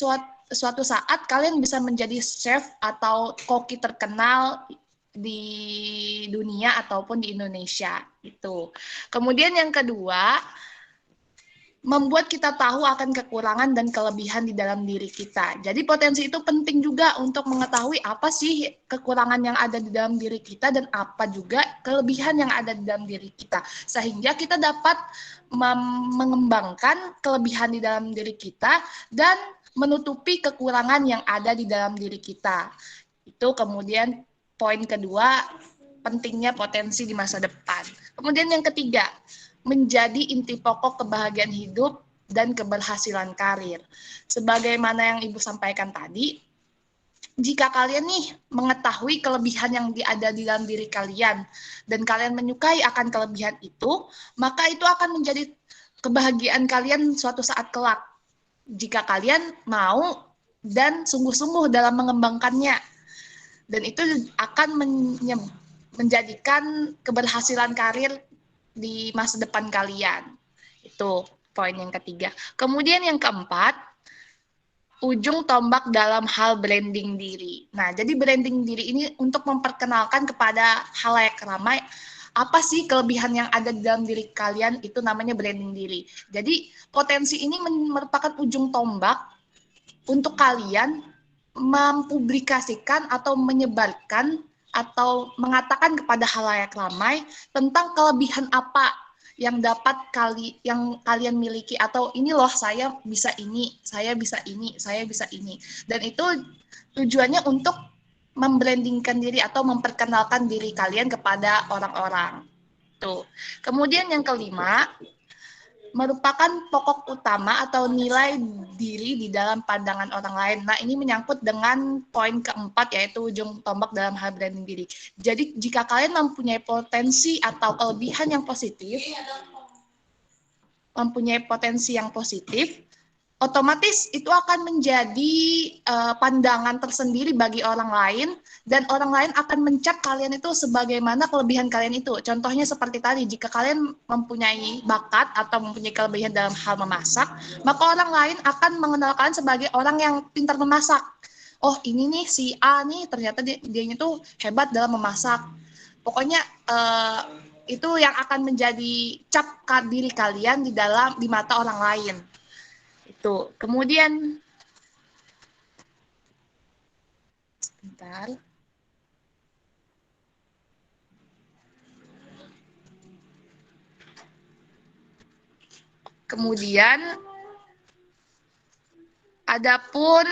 suatu saat kalian bisa menjadi chef atau koki terkenal di dunia ataupun di Indonesia. Itu. Kemudian yang kedua, membuat kita tahu akan kekurangan dan kelebihan di dalam diri kita. Jadi potensi itu penting juga untuk mengetahui apa sih kekurangan yang ada di dalam diri kita dan apa juga kelebihan yang ada di dalam diri kita. Sehingga kita dapat mengembangkan kelebihan di dalam diri kita dan menutupi kekurangan yang ada di dalam diri kita. Itu kemudian poin kedua, pentingnya potensi di masa depan. Kemudian yang ketiga, menjadi inti pokok kebahagiaan hidup dan keberhasilan karir. Sebagaimana yang Ibu sampaikan tadi, jika kalian nih mengetahui kelebihan yang ada di dalam diri kalian dan kalian menyukai akan kelebihan itu, maka itu akan menjadi kebahagiaan kalian suatu saat kelak. Jika kalian mau dan sungguh-sungguh dalam mengembangkannya. Dan itu akan menjadikan keberhasilan karir di masa depan kalian. Itu poin yang ketiga. Kemudian yang keempat, ujung tombak dalam hal branding diri. Nah, jadi branding diri ini untuk memperkenalkan kepada khalayak ramai apa sih kelebihan yang ada di dalam diri kalian, itu namanya branding diri. Jadi potensi ini merupakan ujung tombak untuk kalian mempublikasikan atau menyebarkan atau mengatakan kepada khalayak ramai tentang kelebihan apa yang yang kalian miliki, atau ini loh saya bisa ini, saya bisa ini, saya bisa ini. Dan itu tujuannya untuk membrandingkan diri atau memperkenalkan diri kalian kepada orang-orang. Tuh. Kemudian yang kelima, merupakan pokok utama atau nilai diri di dalam pandangan orang lain. Nah, ini menyangkut dengan poin keempat, yaitu ujung tombak dalam hal branding diri. Jadi, jika kalian mempunyai potensi atau kelebihan yang positif, otomatis itu akan menjadi pandangan tersendiri bagi orang lain, dan orang lain akan mencap kalian itu sebagaimana kelebihan kalian itu. Contohnya seperti tadi, jika kalian mempunyai bakat atau mempunyai kelebihan dalam hal memasak, maka orang lain akan mengenal kalian sebagai orang yang pintar memasak. Oh, ini nih si A nih ternyata dia itu hebat dalam memasak. Pokoknya itu yang akan menjadi cap diri kalian di mata orang lain. Itu. Kemudian sebentar. Kemudian adapun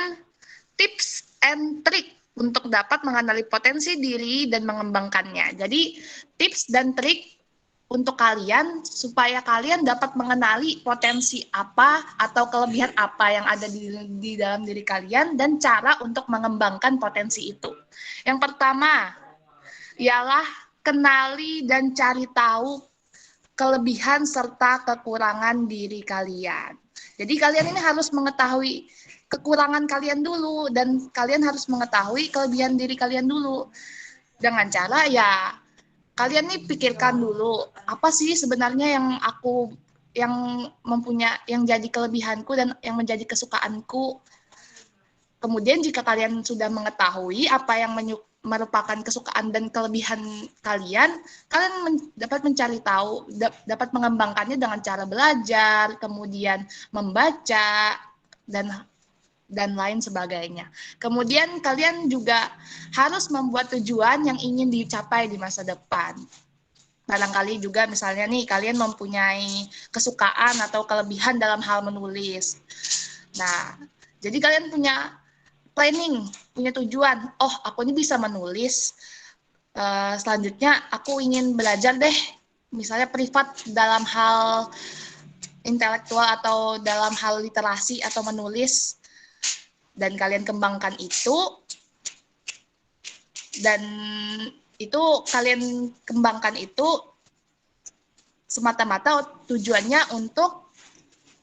tips and trik untuk dapat mengenali potensi diri dan mengembangkannya. Jadi tips dan trik untuk kalian supaya kalian dapat mengenali potensi apa atau kelebihan apa yang ada di dalam diri kalian dan cara untuk mengembangkan potensi itu. Yang pertama ialah kenali dan cari tahu kelebihan serta kekurangan diri kalian. Jadi kalian ini harus mengetahui kekurangan kalian dulu dan kalian harus mengetahui kelebihan diri kalian dulu. Dengan cara ya kalian nih pikirkan dulu, apa sih sebenarnya yang jadi kelebihanku dan yang menjadi kesukaanku. Kemudian jika kalian sudah mengetahui apa yang merupakan kesukaan dan kelebihan kalian dapat mencari tahu, dapat mengembangkannya dengan cara belajar, kemudian membaca, dan lain sebagainya. Kemudian kalian juga harus membuat tujuan yang ingin dicapai di masa depan. Barangkali juga misalnya nih kalian mempunyai kesukaan atau kelebihan dalam hal menulis. Nah, jadi kalian punya planning, punya tujuan. Oh, aku ini bisa menulis. Selanjutnya aku ingin belajar deh, misalnya privat dalam hal intelektual atau dalam hal literasi atau menulis. Dan kalian kembangkan itu, dan itu kalian kembangkan itu semata-mata tujuannya untuk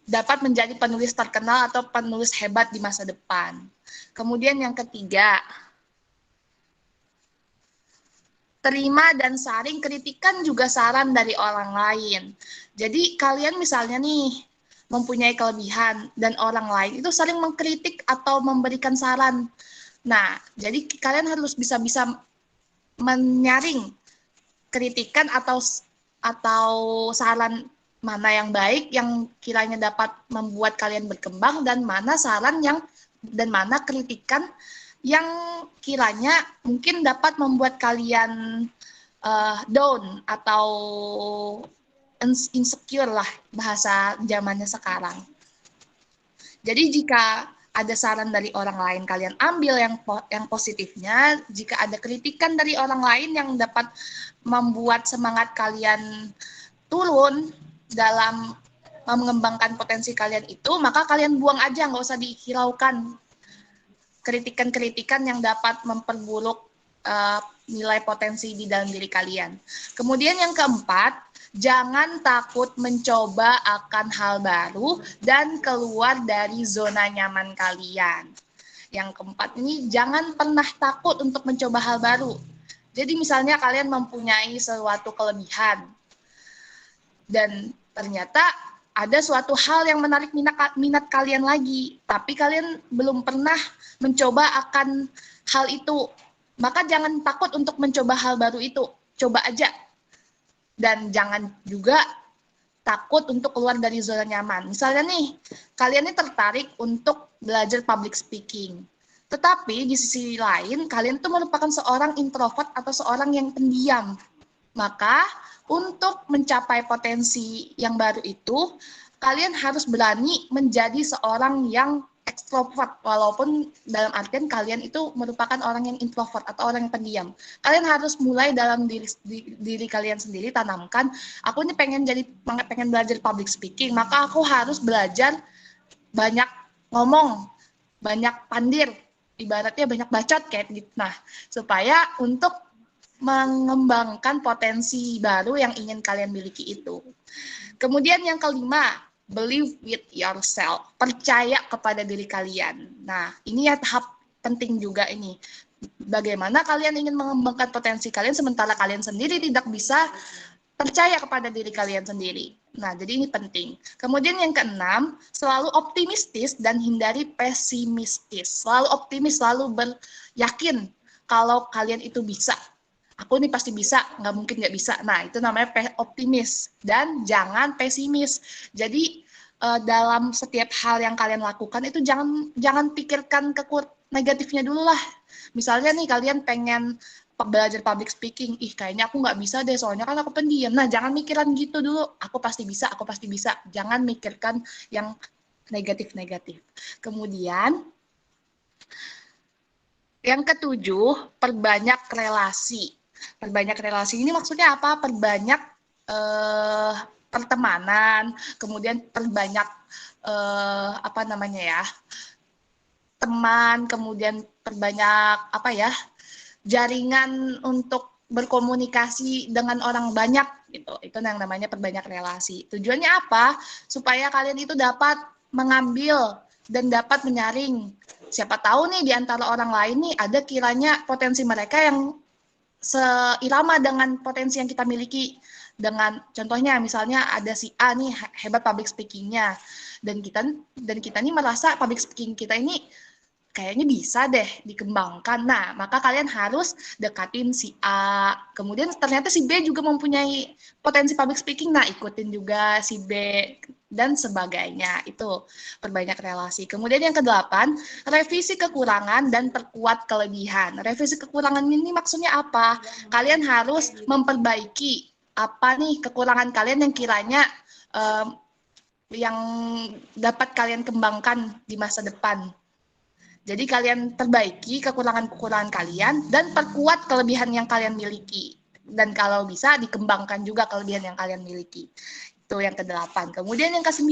dapat menjadi penulis terkenal atau penulis hebat di masa depan. Kemudian yang ketiga, terima dan saring kritikan juga saran dari orang lain. Jadi kalian misalnya nih mempunyai kelebihan dan orang lain itu saling mengkritik atau memberikan saran. Nah, jadi kalian harus bisa menyaring kritikan atau saran mana yang baik yang kiranya dapat membuat kalian berkembang, dan mana saran dan mana kritikan yang kiranya mungkin dapat membuat kalian down atau insecure lah bahasa zamannya sekarang. Jadi jika ada saran dari orang lain, kalian ambil yang positifnya. Jika ada kritikan dari orang lain yang dapat membuat semangat kalian turun dalam mengembangkan potensi kalian itu, maka kalian buang aja, nggak usah dihiraukan kritikan-kritikan yang dapat memperburuk nilai potensi di dalam diri kalian. Kemudian yang keempat, jangan takut mencoba akan hal baru dan keluar dari zona nyaman kalian. Yang keempat ini, jangan pernah takut untuk mencoba hal baru. Jadi misalnya kalian mempunyai suatu kelebihan, dan ternyata ada suatu hal yang menarik minat kalian lagi, tapi kalian belum pernah mencoba akan hal itu. Maka jangan takut untuk mencoba hal baru itu, coba aja. Dan jangan juga takut untuk keluar dari zona nyaman. Misalnya nih, kalian ini tertarik untuk belajar public speaking. Tetapi di sisi lain, kalian itu merupakan seorang introvert atau seorang yang pendiam. Maka untuk mencapai potensi yang baru itu, kalian harus berani menjadi seorang yang ekstrovert, walaupun dalam artian kalian itu merupakan orang yang introvert atau orang yang pendiam. Kalian harus mulai dalam diri kalian sendiri, tanamkan, aku ini pengen belajar public speaking, maka aku harus belajar banyak ngomong, banyak pandir, ibaratnya banyak bacot kayak gitu. Nah, supaya untuk mengembangkan potensi baru yang ingin kalian miliki itu. Kemudian yang kelima, believe with yourself. Percaya kepada diri kalian. Nah, ini ya tahap penting juga ini. Bagaimana kalian ingin mengembangkan potensi kalian sementara kalian sendiri tidak bisa percaya kepada diri kalian sendiri. Nah, jadi ini penting. Kemudian yang keenam, selalu optimistis dan hindari pesimistis. Selalu optimis, selalu beryakin kalau kalian itu bisa. Aku nih pasti bisa, nggak mungkin nggak bisa. Nah, itu namanya optimis. Dan jangan pesimis. Jadi, dalam setiap hal yang kalian lakukan itu jangan pikirkan negatifnya dulu lah. Misalnya nih, kalian pengen belajar public speaking, kayaknya aku nggak bisa deh, soalnya kan aku pendiam. Nah, jangan mikiran gitu dulu, aku pasti bisa. Jangan mikirkan yang negatif-negatif. Kemudian, yang ketujuh, perbanyak relasi. Perbanyak relasi ini maksudnya apa? Perbanyak pertemanan, kemudian perbanyak teman, kemudian perbanyak jaringan untuk berkomunikasi dengan orang banyak gitu. Itu yang namanya perbanyak relasi. Tujuannya apa? Supaya kalian itu dapat mengambil dan dapat menyaring. Siapa tahu nih di antara orang lain nih ada kiranya potensi mereka yang seirama dengan potensi yang kita miliki. Dengan contohnya misalnya ada si A nih hebat public speaking-nya, dan kita nih merasa public speaking kita ini kayaknya bisa deh dikembangkan. Nah, maka kalian harus dekatin si A. Kemudian ternyata si B juga mempunyai potensi public speaking. Nah, ikutin juga si B dan sebagainya. Itu perbanyak relasi. Kemudian yang kedelapan, revisi kekurangan dan perkuat kelebihan. Revisi kekurangan ini maksudnya apa? Kalian harus memperbaiki apa nih kekurangan kalian yang kiranya yang dapat kalian kembangkan di masa depan. Jadi kalian perbaiki kekurangan-kekurangan kalian dan perkuat kelebihan yang kalian miliki. Dan kalau bisa dikembangkan juga kelebihan yang kalian miliki. Itu yang ke-8. Kemudian yang ke-9,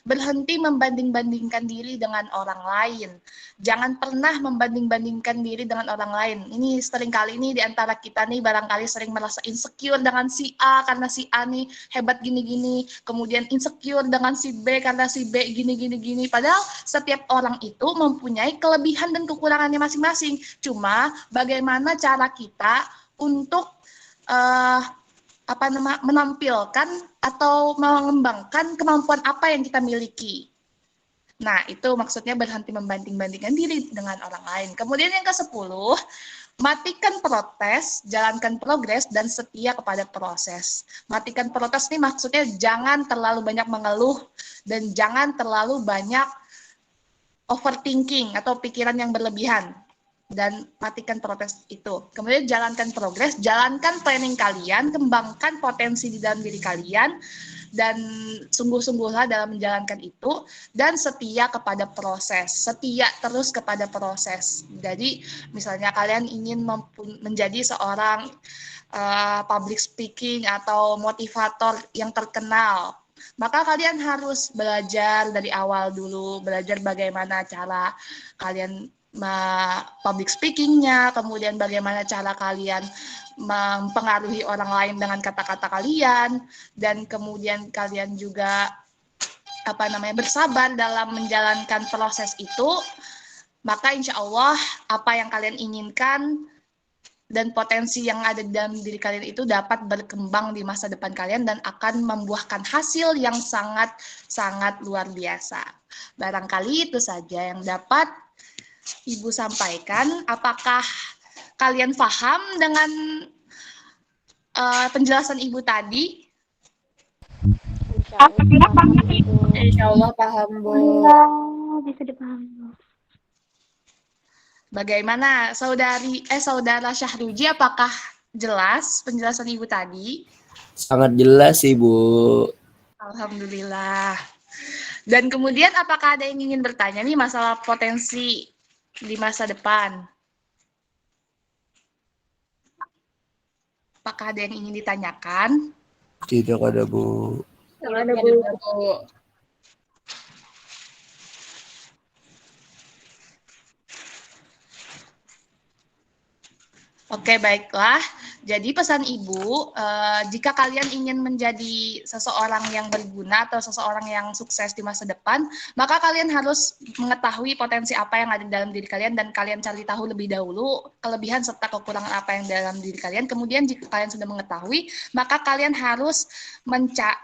berhenti membanding-bandingkan diri dengan orang lain. Jangan pernah membanding-bandingkan diri dengan orang lain. Ini seringkali nih di antara kita nih barangkali sering merasa insecure dengan si A karena si A nih hebat gini-gini. Kemudian insecure dengan si B karena si B gini-gini. Padahal setiap orang itu mempunyai kelebihan dan kekurangannya masing-masing. Cuma bagaimana cara kita untuk menampilkan atau mengembangkan kemampuan apa yang kita miliki. Nah, itu maksudnya berhenti membanding-bandingkan diri dengan orang lain. Kemudian yang ke-10, Matikan protes, jalankan progres, dan setia kepada proses. Matikan protes ini maksudnya jangan terlalu banyak mengeluh dan jangan terlalu banyak overthinking atau pikiran yang berlebihan. Dan matikan protes itu. Kemudian jalankan progres, jalankan planning kalian, kembangkan potensi di dalam diri kalian, dan sungguh-sungguhlah dalam menjalankan itu, dan setia kepada proses, setia terus kepada proses. Jadi misalnya kalian ingin menjadi seorang public speaking atau motivator yang terkenal, maka kalian harus belajar dari awal dulu, belajar bagaimana cara kalian public speakingnya, kemudian bagaimana cara kalian mempengaruhi orang lain dengan kata-kata kalian, dan kemudian kalian juga bersabar dalam menjalankan proses itu, maka insya Allah apa yang kalian inginkan dan potensi yang ada di dalam diri kalian itu dapat berkembang di masa depan kalian dan akan membuahkan hasil yang sangat luar biasa. Barangkali itu saja yang dapat Ibu sampaikan. Apakah kalian paham dengan penjelasan Ibu tadi? Insya Allah paham, Bu. Bisa dipahami. Bagaimana saudara Syahruji, apakah jelas penjelasan Ibu tadi? Sangat jelas, Ibu. Alhamdulillah. Dan kemudian apakah ada yang ingin bertanya nih masalah potensi di masa depan? Apakah ada yang ingin ditanyakan? Tidak ada, Bu. Tidak ada, Bu. Oke, baiklah. Jadi pesan Ibu, jika kalian ingin menjadi seseorang yang berguna atau seseorang yang sukses di masa depan, maka kalian harus mengetahui potensi apa yang ada dalam diri kalian dan kalian cari tahu lebih dahulu kelebihan serta kekurangan apa yang dalam diri kalian. Kemudian jika kalian sudah mengetahui, maka kalian harus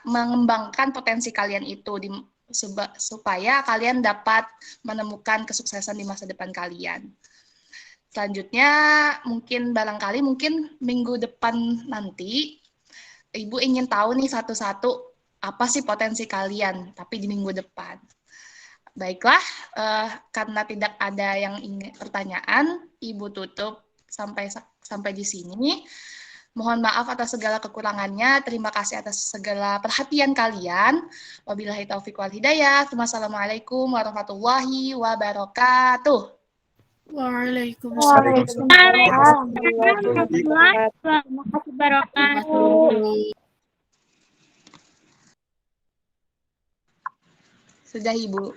mengembangkan potensi kalian itu supaya kalian dapat menemukan kesuksesan di masa depan kalian. Selanjutnya mungkin minggu depan nanti Ibu ingin tahu nih satu-satu apa sih potensi kalian, tapi di minggu depan. Baiklah, karena tidak ada yang ingin pertanyaan, Ibu tutup sampai di sini. Mohon maaf atas segala kekurangannya. Terima kasih atas segala perhatian kalian. Wabillahi taufiq wal hidayah. Wassalamualaikum warahmatullahi wabarakatuh. Waalaikumsalam. Sudah, Ibu.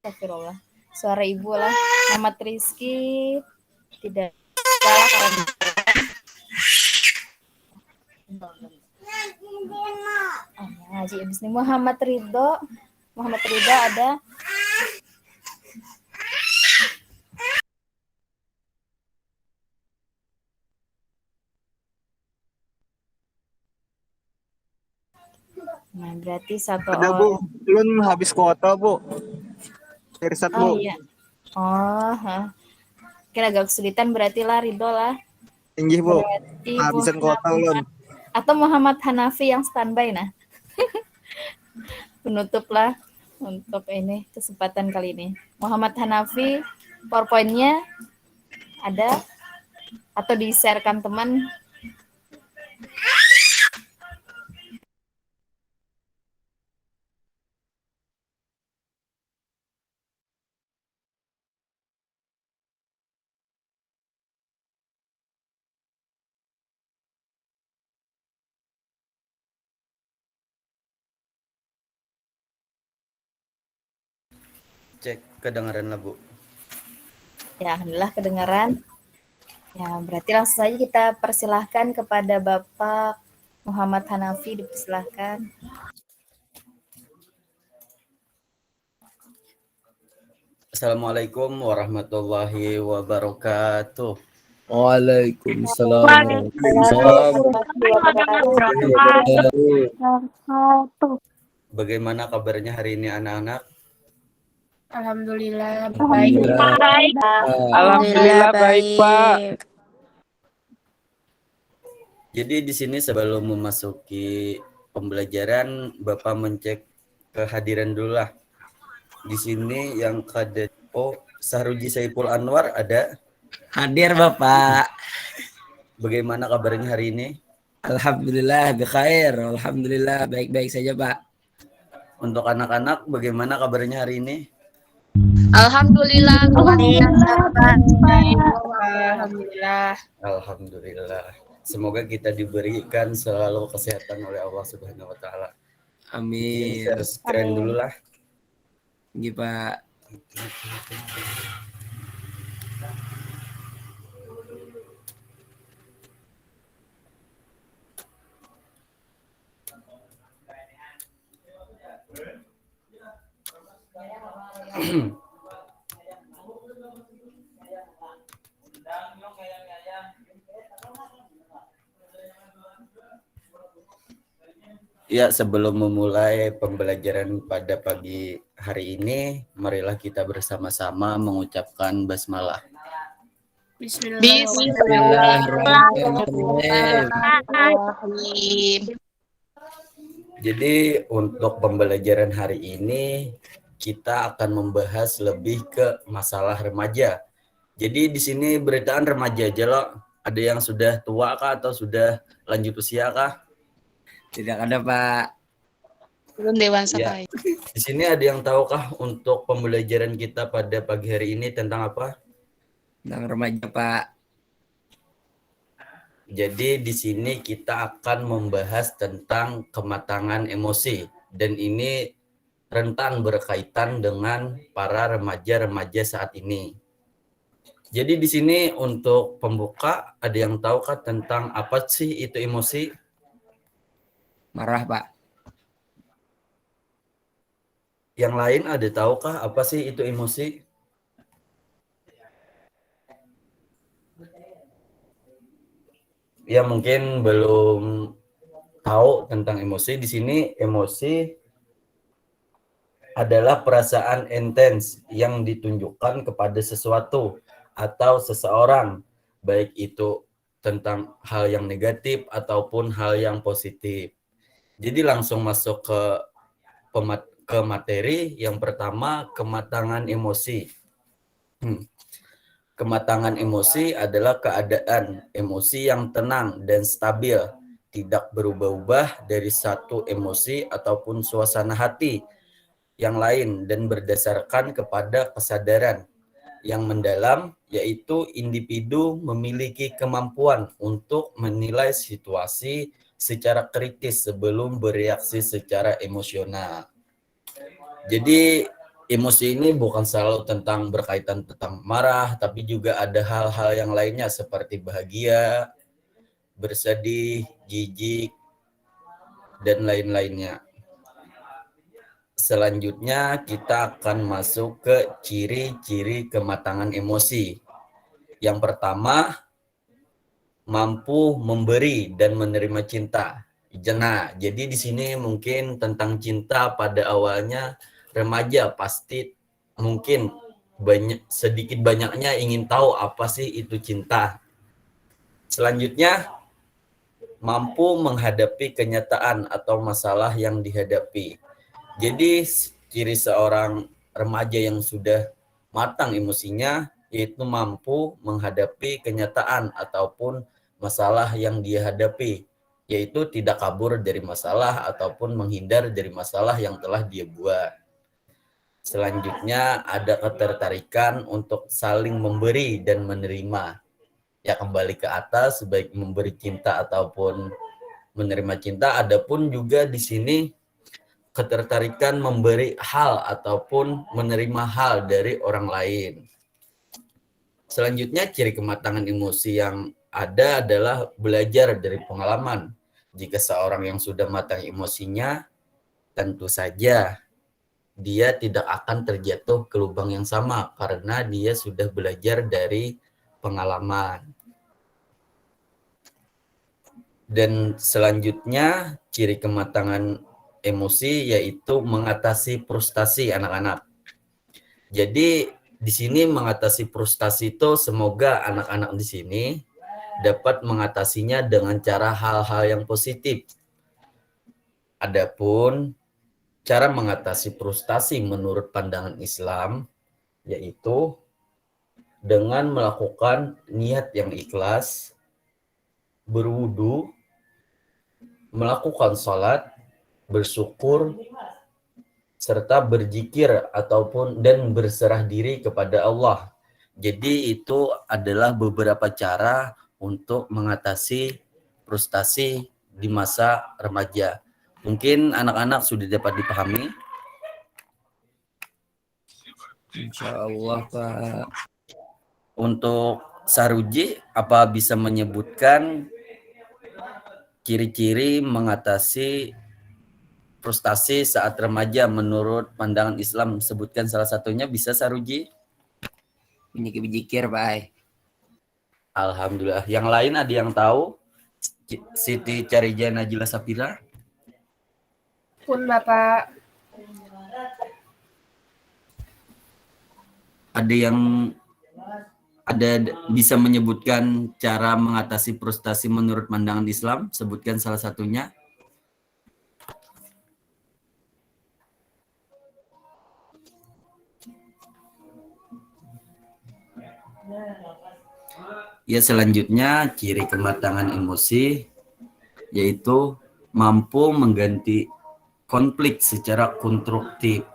Astagfirullah. Suara Ibu lah. Muhammad Rizky tidak salah kan? Ngaji abis ini Muhammad Ridho ada. Nah, berarti satu Ada, orang. Bu. Belum habis kuota, Bu. Irsat, Bu. Oh iya. Kira agak kesulitan berarti lah Ridho lah. Inggih, Bu. Berarti Habisan kuota belum. Atau Muhammad Hanafi yang standby nah. Penutup lah untuk ini kesempatan kali ini. Muhammad Hanafi, PowerPoint-nya ada atau di-sharekan teman. Cek kedengaran lah, Bu. Ya, alhamdulillah kedengaran. Ya, berarti langsung saja kita persilahkan kepada Bapak Muhammad Hanafi, dipersilahkan. Assalamualaikum warahmatullahi wabarakatuh. Waalaikumsalam. Bagaimana kabarnya hari ini anak-anak? Alhamdulillah baik. Alhamdulillah baik, Pak. Jadi di sini sebelum memasuki pembelajaran, Bapak mencek kehadiran dulu lah. Di sini yang kadet Sahruji Saiful Anwar ada? Hadir Bapak. Bagaimana kabarnya hari ini? Alhamdulillah bikhair. Alhamdulillah baik-baik saja, Pak. Untuk anak-anak bagaimana kabarnya hari ini? Alhamdulillah. Alhamdulillah. Alhamdulillah. Semoga kita diberikan selalu kesehatan oleh Allah Subhanahu wa taala. Amin. Share screen dulu lah. Iya, Pak. Ya, sebelum memulai pembelajaran pada pagi hari ini, marilah kita bersama-sama mengucapkan basmalah. Bismillahirrahmanirrahim. Jadi untuk pembelajaran hari ini kita akan membahas lebih ke masalah remaja. Jadi di sini beritaan remaja aja loh. Ada yang sudah tua kah atau sudah lanjut usia kah? Tidak ada, Pak. Belum dewasa, Ya. Pak. Di sini ada yang tahukah untuk pembelajaran kita pada pagi hari ini tentang apa? Tentang remaja, Pak. Jadi di sini kita akan membahas tentang kematangan emosi dan ini rentan berkaitan dengan para remaja-remaja saat ini. Jadi di sini untuk pembuka ada yang tahukah tentang apa sih itu emosi? Marah, Pak. Yang lain ada tahukah apa sih itu emosi? Ya mungkin belum tahu tentang emosi. Di sini emosi adalah perasaan intens yang ditunjukkan kepada sesuatu atau seseorang, baik itu tentang hal yang negatif ataupun hal yang positif. Jadi langsung masuk ke materi. Yang pertama, kematangan emosi. Kematangan emosi adalah keadaan emosi yang tenang dan stabil, tidak berubah-ubah dari satu emosi ataupun suasana hati yang lain dan berdasarkan kepada kesadaran yang mendalam, yaitu individu memiliki kemampuan untuk menilai situasi secara kritis sebelum bereaksi secara emosional. Jadi emosi ini bukan selalu tentang berkaitan tentang marah, tapi juga ada hal-hal yang lainnya seperti bahagia, bersedih, jijik, dan lain-lainnya. Selanjutnya kita akan masuk ke ciri-ciri kematangan emosi. Yang pertama, mampu memberi dan menerima cinta. Nah, jadi di sini mungkin tentang cinta pada awalnya remaja pasti mungkin sedikit banyaknya ingin tahu apa sih itu cinta. Selanjutnya, mampu menghadapi kenyataan atau masalah yang dihadapi. Jadi ciri seorang remaja yang sudah matang emosinya yaitu mampu menghadapi kenyataan ataupun masalah yang dia hadapi, yaitu tidak kabur dari masalah ataupun menghindar dari masalah yang telah dia buat. Selanjutnya ada ketertarikan untuk saling memberi dan menerima. Ya kembali ke atas, baik memberi cinta ataupun menerima cinta. Adapun juga di sini ketertarikan memberi hal ataupun menerima hal dari orang lain. Selanjutnya, ciri kematangan emosi yang ada adalah belajar dari pengalaman. Jika seorang yang sudah matang emosinya, tentu saja dia tidak akan terjatuh ke lubang yang sama karena dia sudah belajar dari pengalaman. Dan selanjutnya, ciri kematangan emosi yaitu mengatasi frustasi anak-anak. Jadi di sini mengatasi frustasi itu semoga anak-anak di sini dapat mengatasinya dengan cara hal-hal yang positif. Adapun cara mengatasi frustasi menurut pandangan Islam yaitu dengan melakukan niat yang ikhlas, berwudu, melakukan sholat, bersyukur, serta berzikir ataupun dan berserah diri kepada Allah. Jadi itu adalah beberapa cara untuk mengatasi frustasi di masa remaja. Mungkin anak-anak sudah dapat dipahami. Insya Allah, Pak. Untuk Saruji, apa bisa menyebutkan ciri-ciri mengatasi frustasi saat remaja menurut pandangan Islam? Sebutkan salah satunya, bisa Saruji? Berzikir, Pak. Alhamdulillah. Yang lain ada yang tahu? Siti Carija Najila Safira? Pun Bapak. Ada yang bisa menyebutkan cara mengatasi frustasi menurut pandangan Islam? Sebutkan salah satunya. Ya, selanjutnya ciri kematangan emosi yaitu mampu mengganti konflik secara konstruktif.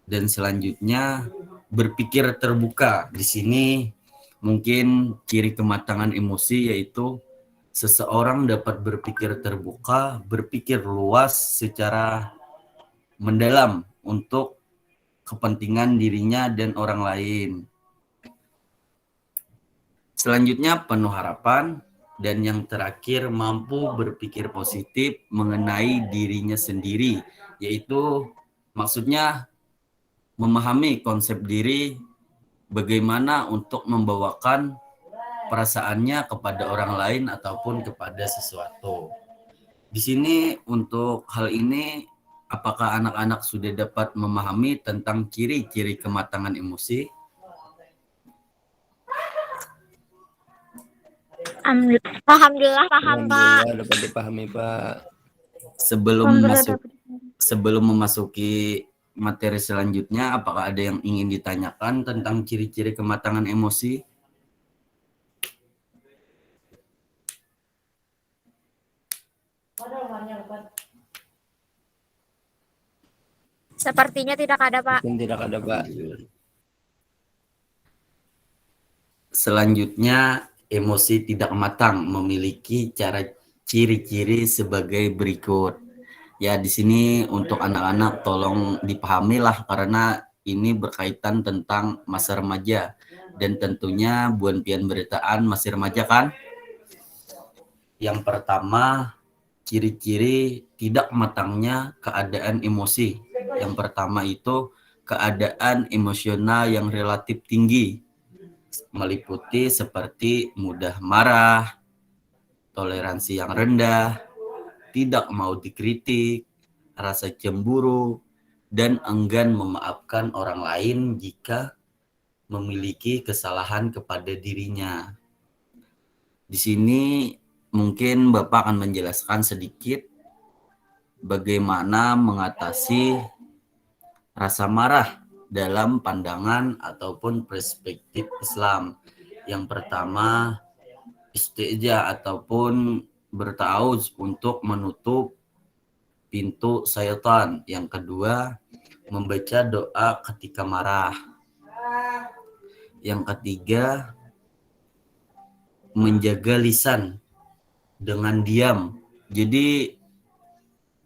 Dan selanjutnya berpikir terbuka. Di sini mungkin ciri kematangan emosi yaitu seseorang dapat berpikir terbuka, berpikir luas secara mendalam untuk kepentingan dirinya dan orang lain. Selanjutnya penuh harapan, dan yang terakhir mampu berpikir positif mengenai dirinya sendiri, yaitu maksudnya memahami konsep diri, bagaimana untuk membawakan perasaannya kepada orang lain ataupun kepada sesuatu. Di sini untuk hal ini, apakah anak-anak sudah dapat memahami tentang ciri-ciri kematangan emosi? Alhamdulillah paham, Pak. Alhamdulillah dapat dipahami, Pak. Sebelum memasuki materi selanjutnya, apakah ada yang ingin ditanyakan tentang ciri-ciri kematangan emosi? Sepertinya tidak ada, Pak. Tidak ada, Pak. Selanjutnya, emosi tidak matang memiliki cara ciri-ciri sebagai berikut. Ya, di sini untuk anak-anak tolong dipahamilah karena ini berkaitan tentang masa remaja dan tentunya Buan Pian Beritaan masih remaja kan? Yang pertama, ciri-ciri tidak matangnya keadaan emosi. Yang pertama itu keadaan emosional yang relatif tinggi, meliputi seperti mudah marah, toleransi yang rendah, tidak mau dikritik, rasa cemburu, dan enggan memaafkan orang lain jika memiliki kesalahan kepada dirinya. Di sini mungkin Bapak akan menjelaskan sedikit bagaimana mengatasi rasa marah dalam pandangan ataupun perspektif Islam. Yang pertama, istijah ataupun bertauz untuk menutup pintu syaitan. Yang kedua, membaca doa ketika marah. Yang ketiga, menjaga lisan dengan diam. Jadi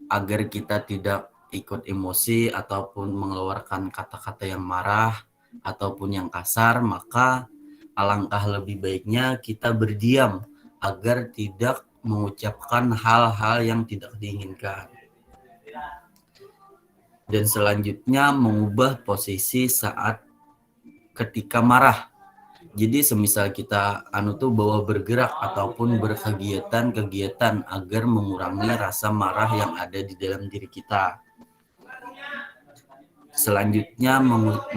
agar kita tidak ikut emosi ataupun mengeluarkan kata-kata yang marah ataupun yang kasar, maka alangkah lebih baiknya kita berdiam agar tidak mengucapkan hal-hal yang tidak diinginkan. Dan selanjutnya mengubah posisi saat ketika marah. Jadi semisal kita bawa bergerak ataupun berkegiatan-kegiatan agar mengurangi rasa marah yang ada di dalam diri kita. Selanjutnya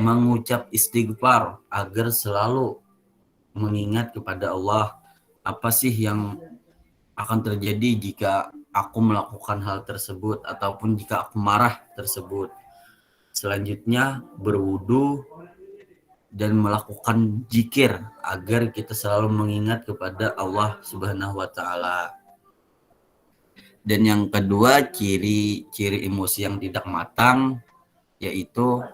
mengucap istighfar agar selalu mengingat kepada Allah, apa sih yang akan terjadi jika aku melakukan hal tersebut ataupun jika aku marah tersebut. Selanjutnya berwudu dan melakukan zikir agar kita selalu mengingat kepada Allah Subhanahu wa taala. Dan yang kedua, ciri-ciri emosi yang tidak matang yaitu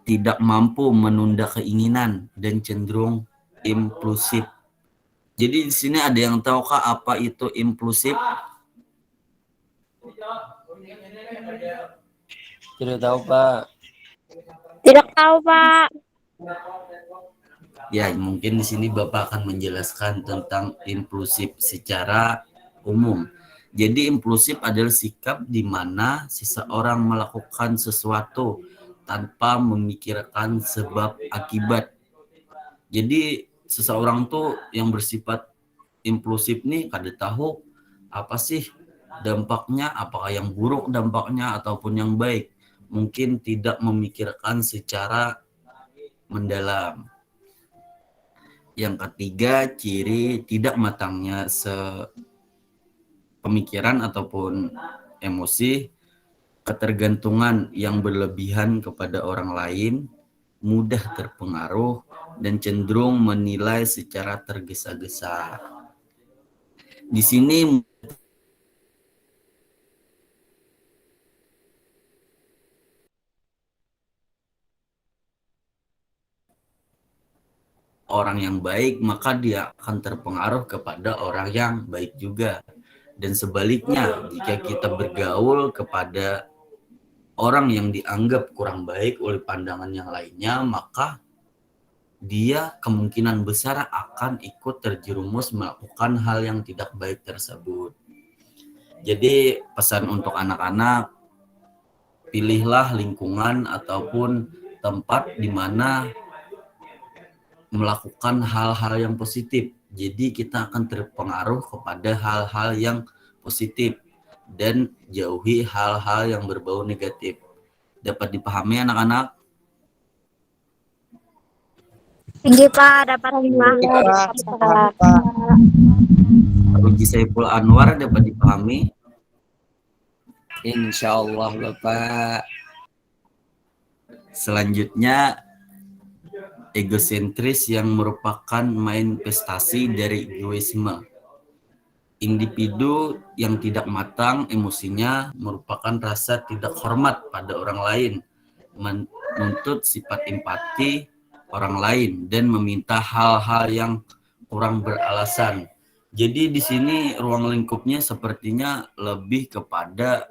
tidak mampu menunda keinginan dan cenderung impulsif. Jadi di sini ada yang tahukah apa itu impulsif? Tidak tahu, Pak. Tidak tahu, Pak. Ya, mungkin di sini Bapak akan menjelaskan tentang impulsif secara umum. Jadi impulsif adalah sikap di mana seseorang melakukan sesuatu tanpa memikirkan sebab akibat. Jadi seseorang tuh yang bersifat impulsif nih kada tahu apa sih dampaknya, apakah yang buruk dampaknya ataupun yang baik. Mungkin tidak memikirkan secara mendalam. Yang ketiga, ciri tidak matangnya pemikiran ataupun emosi, ketergantungan yang berlebihan kepada orang lain, mudah terpengaruh, dan cenderung menilai secara tergesa-gesa. Di sini orang yang baik, maka dia akan terpengaruh kepada orang yang baik juga. Dan sebaliknya, jika kita bergaul kepada orang yang dianggap kurang baik oleh pandangan yang lainnya, maka dia kemungkinan besar akan ikut terjerumus melakukan hal yang tidak baik tersebut. Jadi pesan untuk anak-anak, pilihlah lingkungan ataupun tempat di mana melakukan hal-hal yang positif. Jadi kita akan terpengaruh kepada hal-hal yang positif dan jauhi hal-hal yang berbau negatif. Dapat dipahami anak-anak? Tinggi, Pak, dapat dipahami. Uji Saiful Anwar dapat dipahami? Insya Allah, Bapak. Selanjutnya, egosentris yang merupakan manifestasi dari egoisme. Individu yang tidak matang emosinya merupakan rasa tidak hormat pada orang lain, menuntut sifat empati orang lain, dan meminta hal-hal yang kurang beralasan. Jadi di sini ruang lingkupnya sepertinya lebih kepada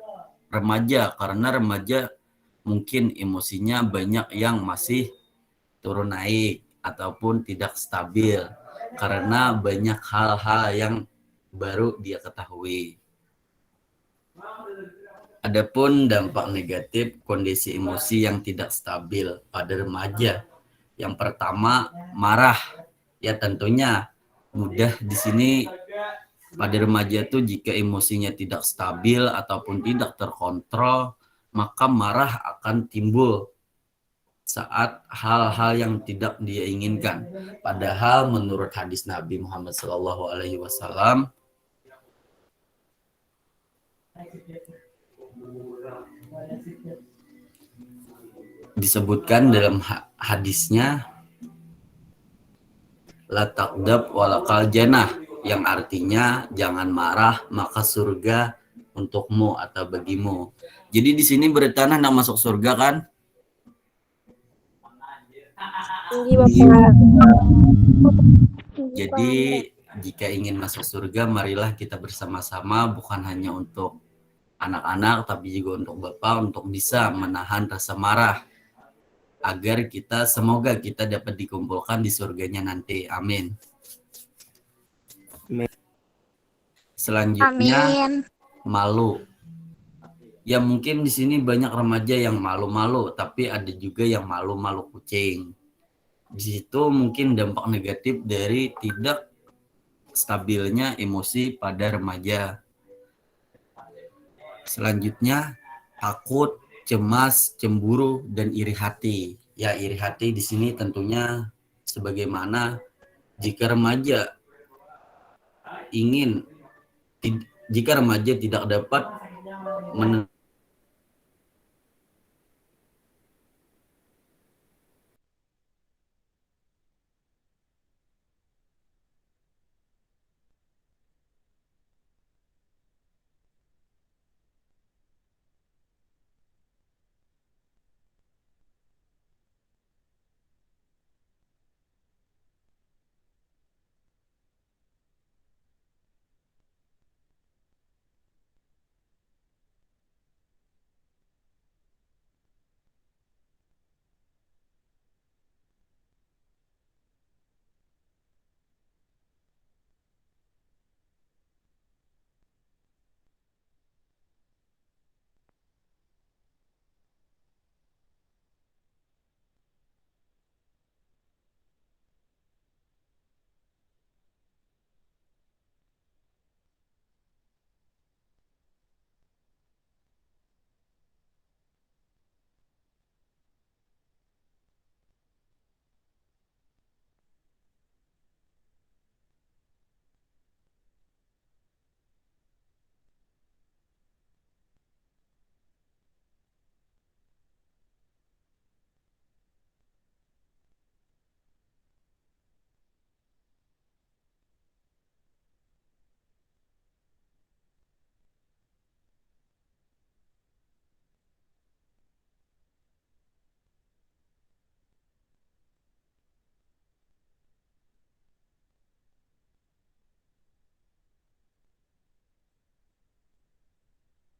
remaja, karena remaja mungkin emosinya banyak yang masih turun naik ataupun tidak stabil karena banyak hal-hal yang baru dia ketahui. Adapun dampak negatif kondisi emosi yang tidak stabil pada remaja. Yang pertama, marah. Ya tentunya mudah di sini pada remaja itu jika emosinya tidak stabil ataupun tidak terkontrol, maka marah akan timbul saat hal-hal yang tidak dia inginkan. Padahal menurut hadis Nabi Muhammad SAW disebutkan dalam hadisnya la taqdab walakal jannah, yang artinya jangan marah maka surga untukmu atau bagimu. Jadi di sini bertanah nak masuk surga kan? Jadi jika ingin masuk surga, marilah kita bersama-sama, bukan hanya untuk anak-anak, tapi juga untuk Bapak, untuk bisa menahan rasa marah, agar semoga kita dapat dikumpulkan di surganya nanti. Amin. Selanjutnya, malu. Ya mungkin di sini banyak remaja yang malu-malu, tapi ada juga yang malu-malu kucing. Di situ mungkin dampak negatif dari tidak stabilnya emosi pada remaja. Selanjutnya, takut, cemas, cemburu, dan iri hati. Ya, iri hati di sini tentunya sebagaimana jika remaja tidak dapat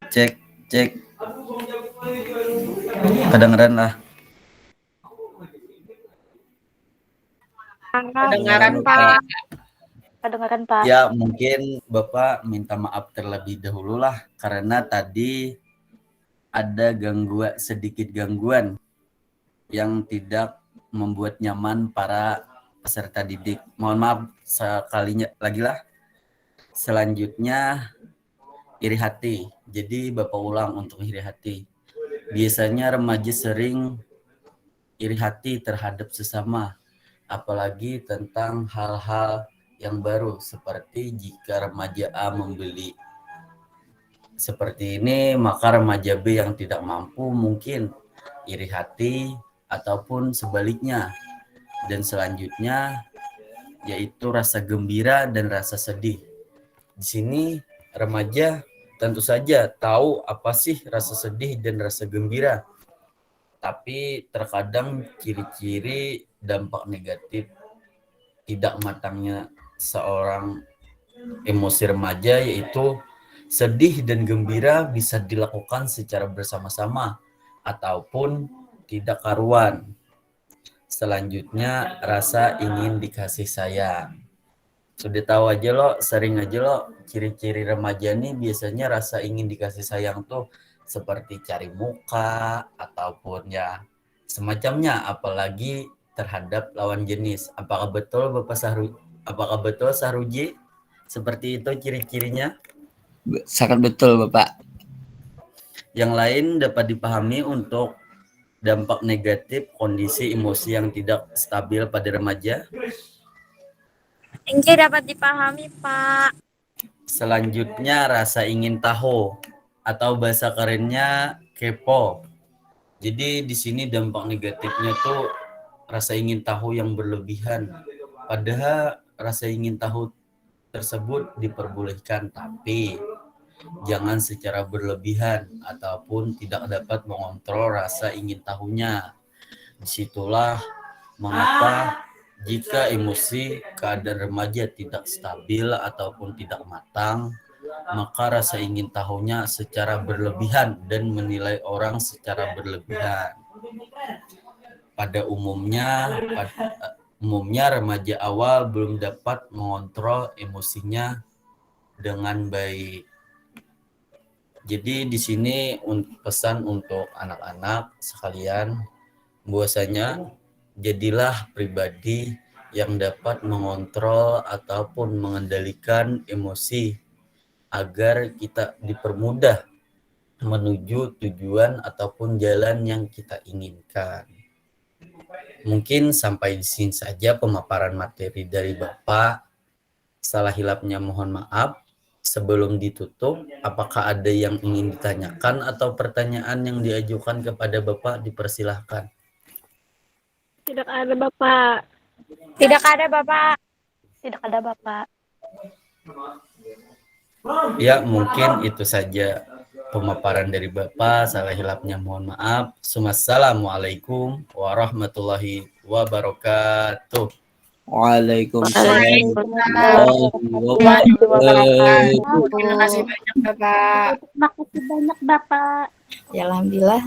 cek. Kedengeran lah. Kedengaran, Pak. Ya, mungkin Bapak minta maaf terlebih dahulu lah, karena tadi ada sedikit gangguan yang tidak membuat nyaman para peserta didik. Mohon maaf sekalinya lagi lah. Selanjutnya, iri hati. Jadi Bapak ulang untuk iri hati. Biasanya remaja sering iri hati terhadap sesama, apalagi tentang hal-hal yang baru, seperti jika remaja A membeli seperti ini, maka remaja B yang tidak mampu mungkin iri hati ataupun sebaliknya. Dan selanjutnya yaitu rasa gembira dan rasa sedih. Di sini remaja tentu saja tahu apa sih rasa sedih dan rasa gembira. Tapi terkadang ciri-ciri dampak negatif tidak matangnya seorang emosi remaja yaitu sedih dan gembira bisa dilakukan secara bersama-sama ataupun tidak karuan. Selanjutnya rasa ingin dikasih sayang. Sudah tahu aja lo, sering aja lo, ciri-ciri remaja nih biasanya rasa ingin dikasih sayang tuh seperti cari muka ataupun ya semacamnya, apalagi terhadap lawan jenis. Apakah betul Sahruji seperti itu ciri-cirinya? Sangat betul, Bapak. Yang lain dapat dipahami untuk dampak negatif kondisi emosi yang tidak stabil pada remaja? Ini dapat dipahami, Pak. Selanjutnya rasa ingin tahu atau bahasa kerennya kepo. Jadi di sini dampak negatifnya tuh rasa ingin tahu yang berlebihan. Padahal rasa ingin tahu tersebut diperbolehkan, tapi jangan secara berlebihan ataupun tidak dapat mengontrol rasa ingin tahunya. Disitulah mengapa Jika emosi keadaan remaja tidak stabil ataupun tidak matang, maka rasa ingin tahunya secara berlebihan dan menilai orang secara berlebihan. Pada umumnya remaja awal belum dapat mengontrol emosinya dengan baik. Jadi di sini pesan untuk anak-anak sekalian, bahwasanya jadilah pribadi yang dapat mengontrol ataupun mengendalikan emosi agar kita dipermudah menuju tujuan ataupun jalan yang kita inginkan. Mungkin sampai di sini saja pemaparan materi dari Bapak. Salah hilapnya mohon maaf. Sebelum ditutup, apakah ada yang ingin ditanyakan atau pertanyaan yang diajukan kepada Bapak? Dipersilahkan. Tidak ada Bapak. Tidak ada Bapak. Tidak ada Bapak. Ya, mungkin itu saja pemaparan dari Bapak. Salah hilapnya mohon maaf. Assalamualaikum warahmatullahi wabarakatuh. Waalaikumsalam. Terima kasih banyak Bapak. Terima kasih banyak Bapak. Ya, alhamdulillah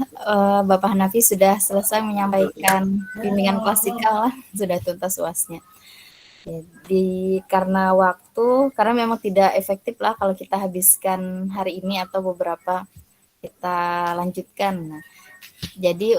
Bapak Hanafi sudah selesai menyampaikan bimbingan klasikal lah, sudah tuntas UASnya. Jadi karena memang tidak efektif lah kalau kita habiskan hari ini atau beberapa kita lanjutkan. Nah, jadi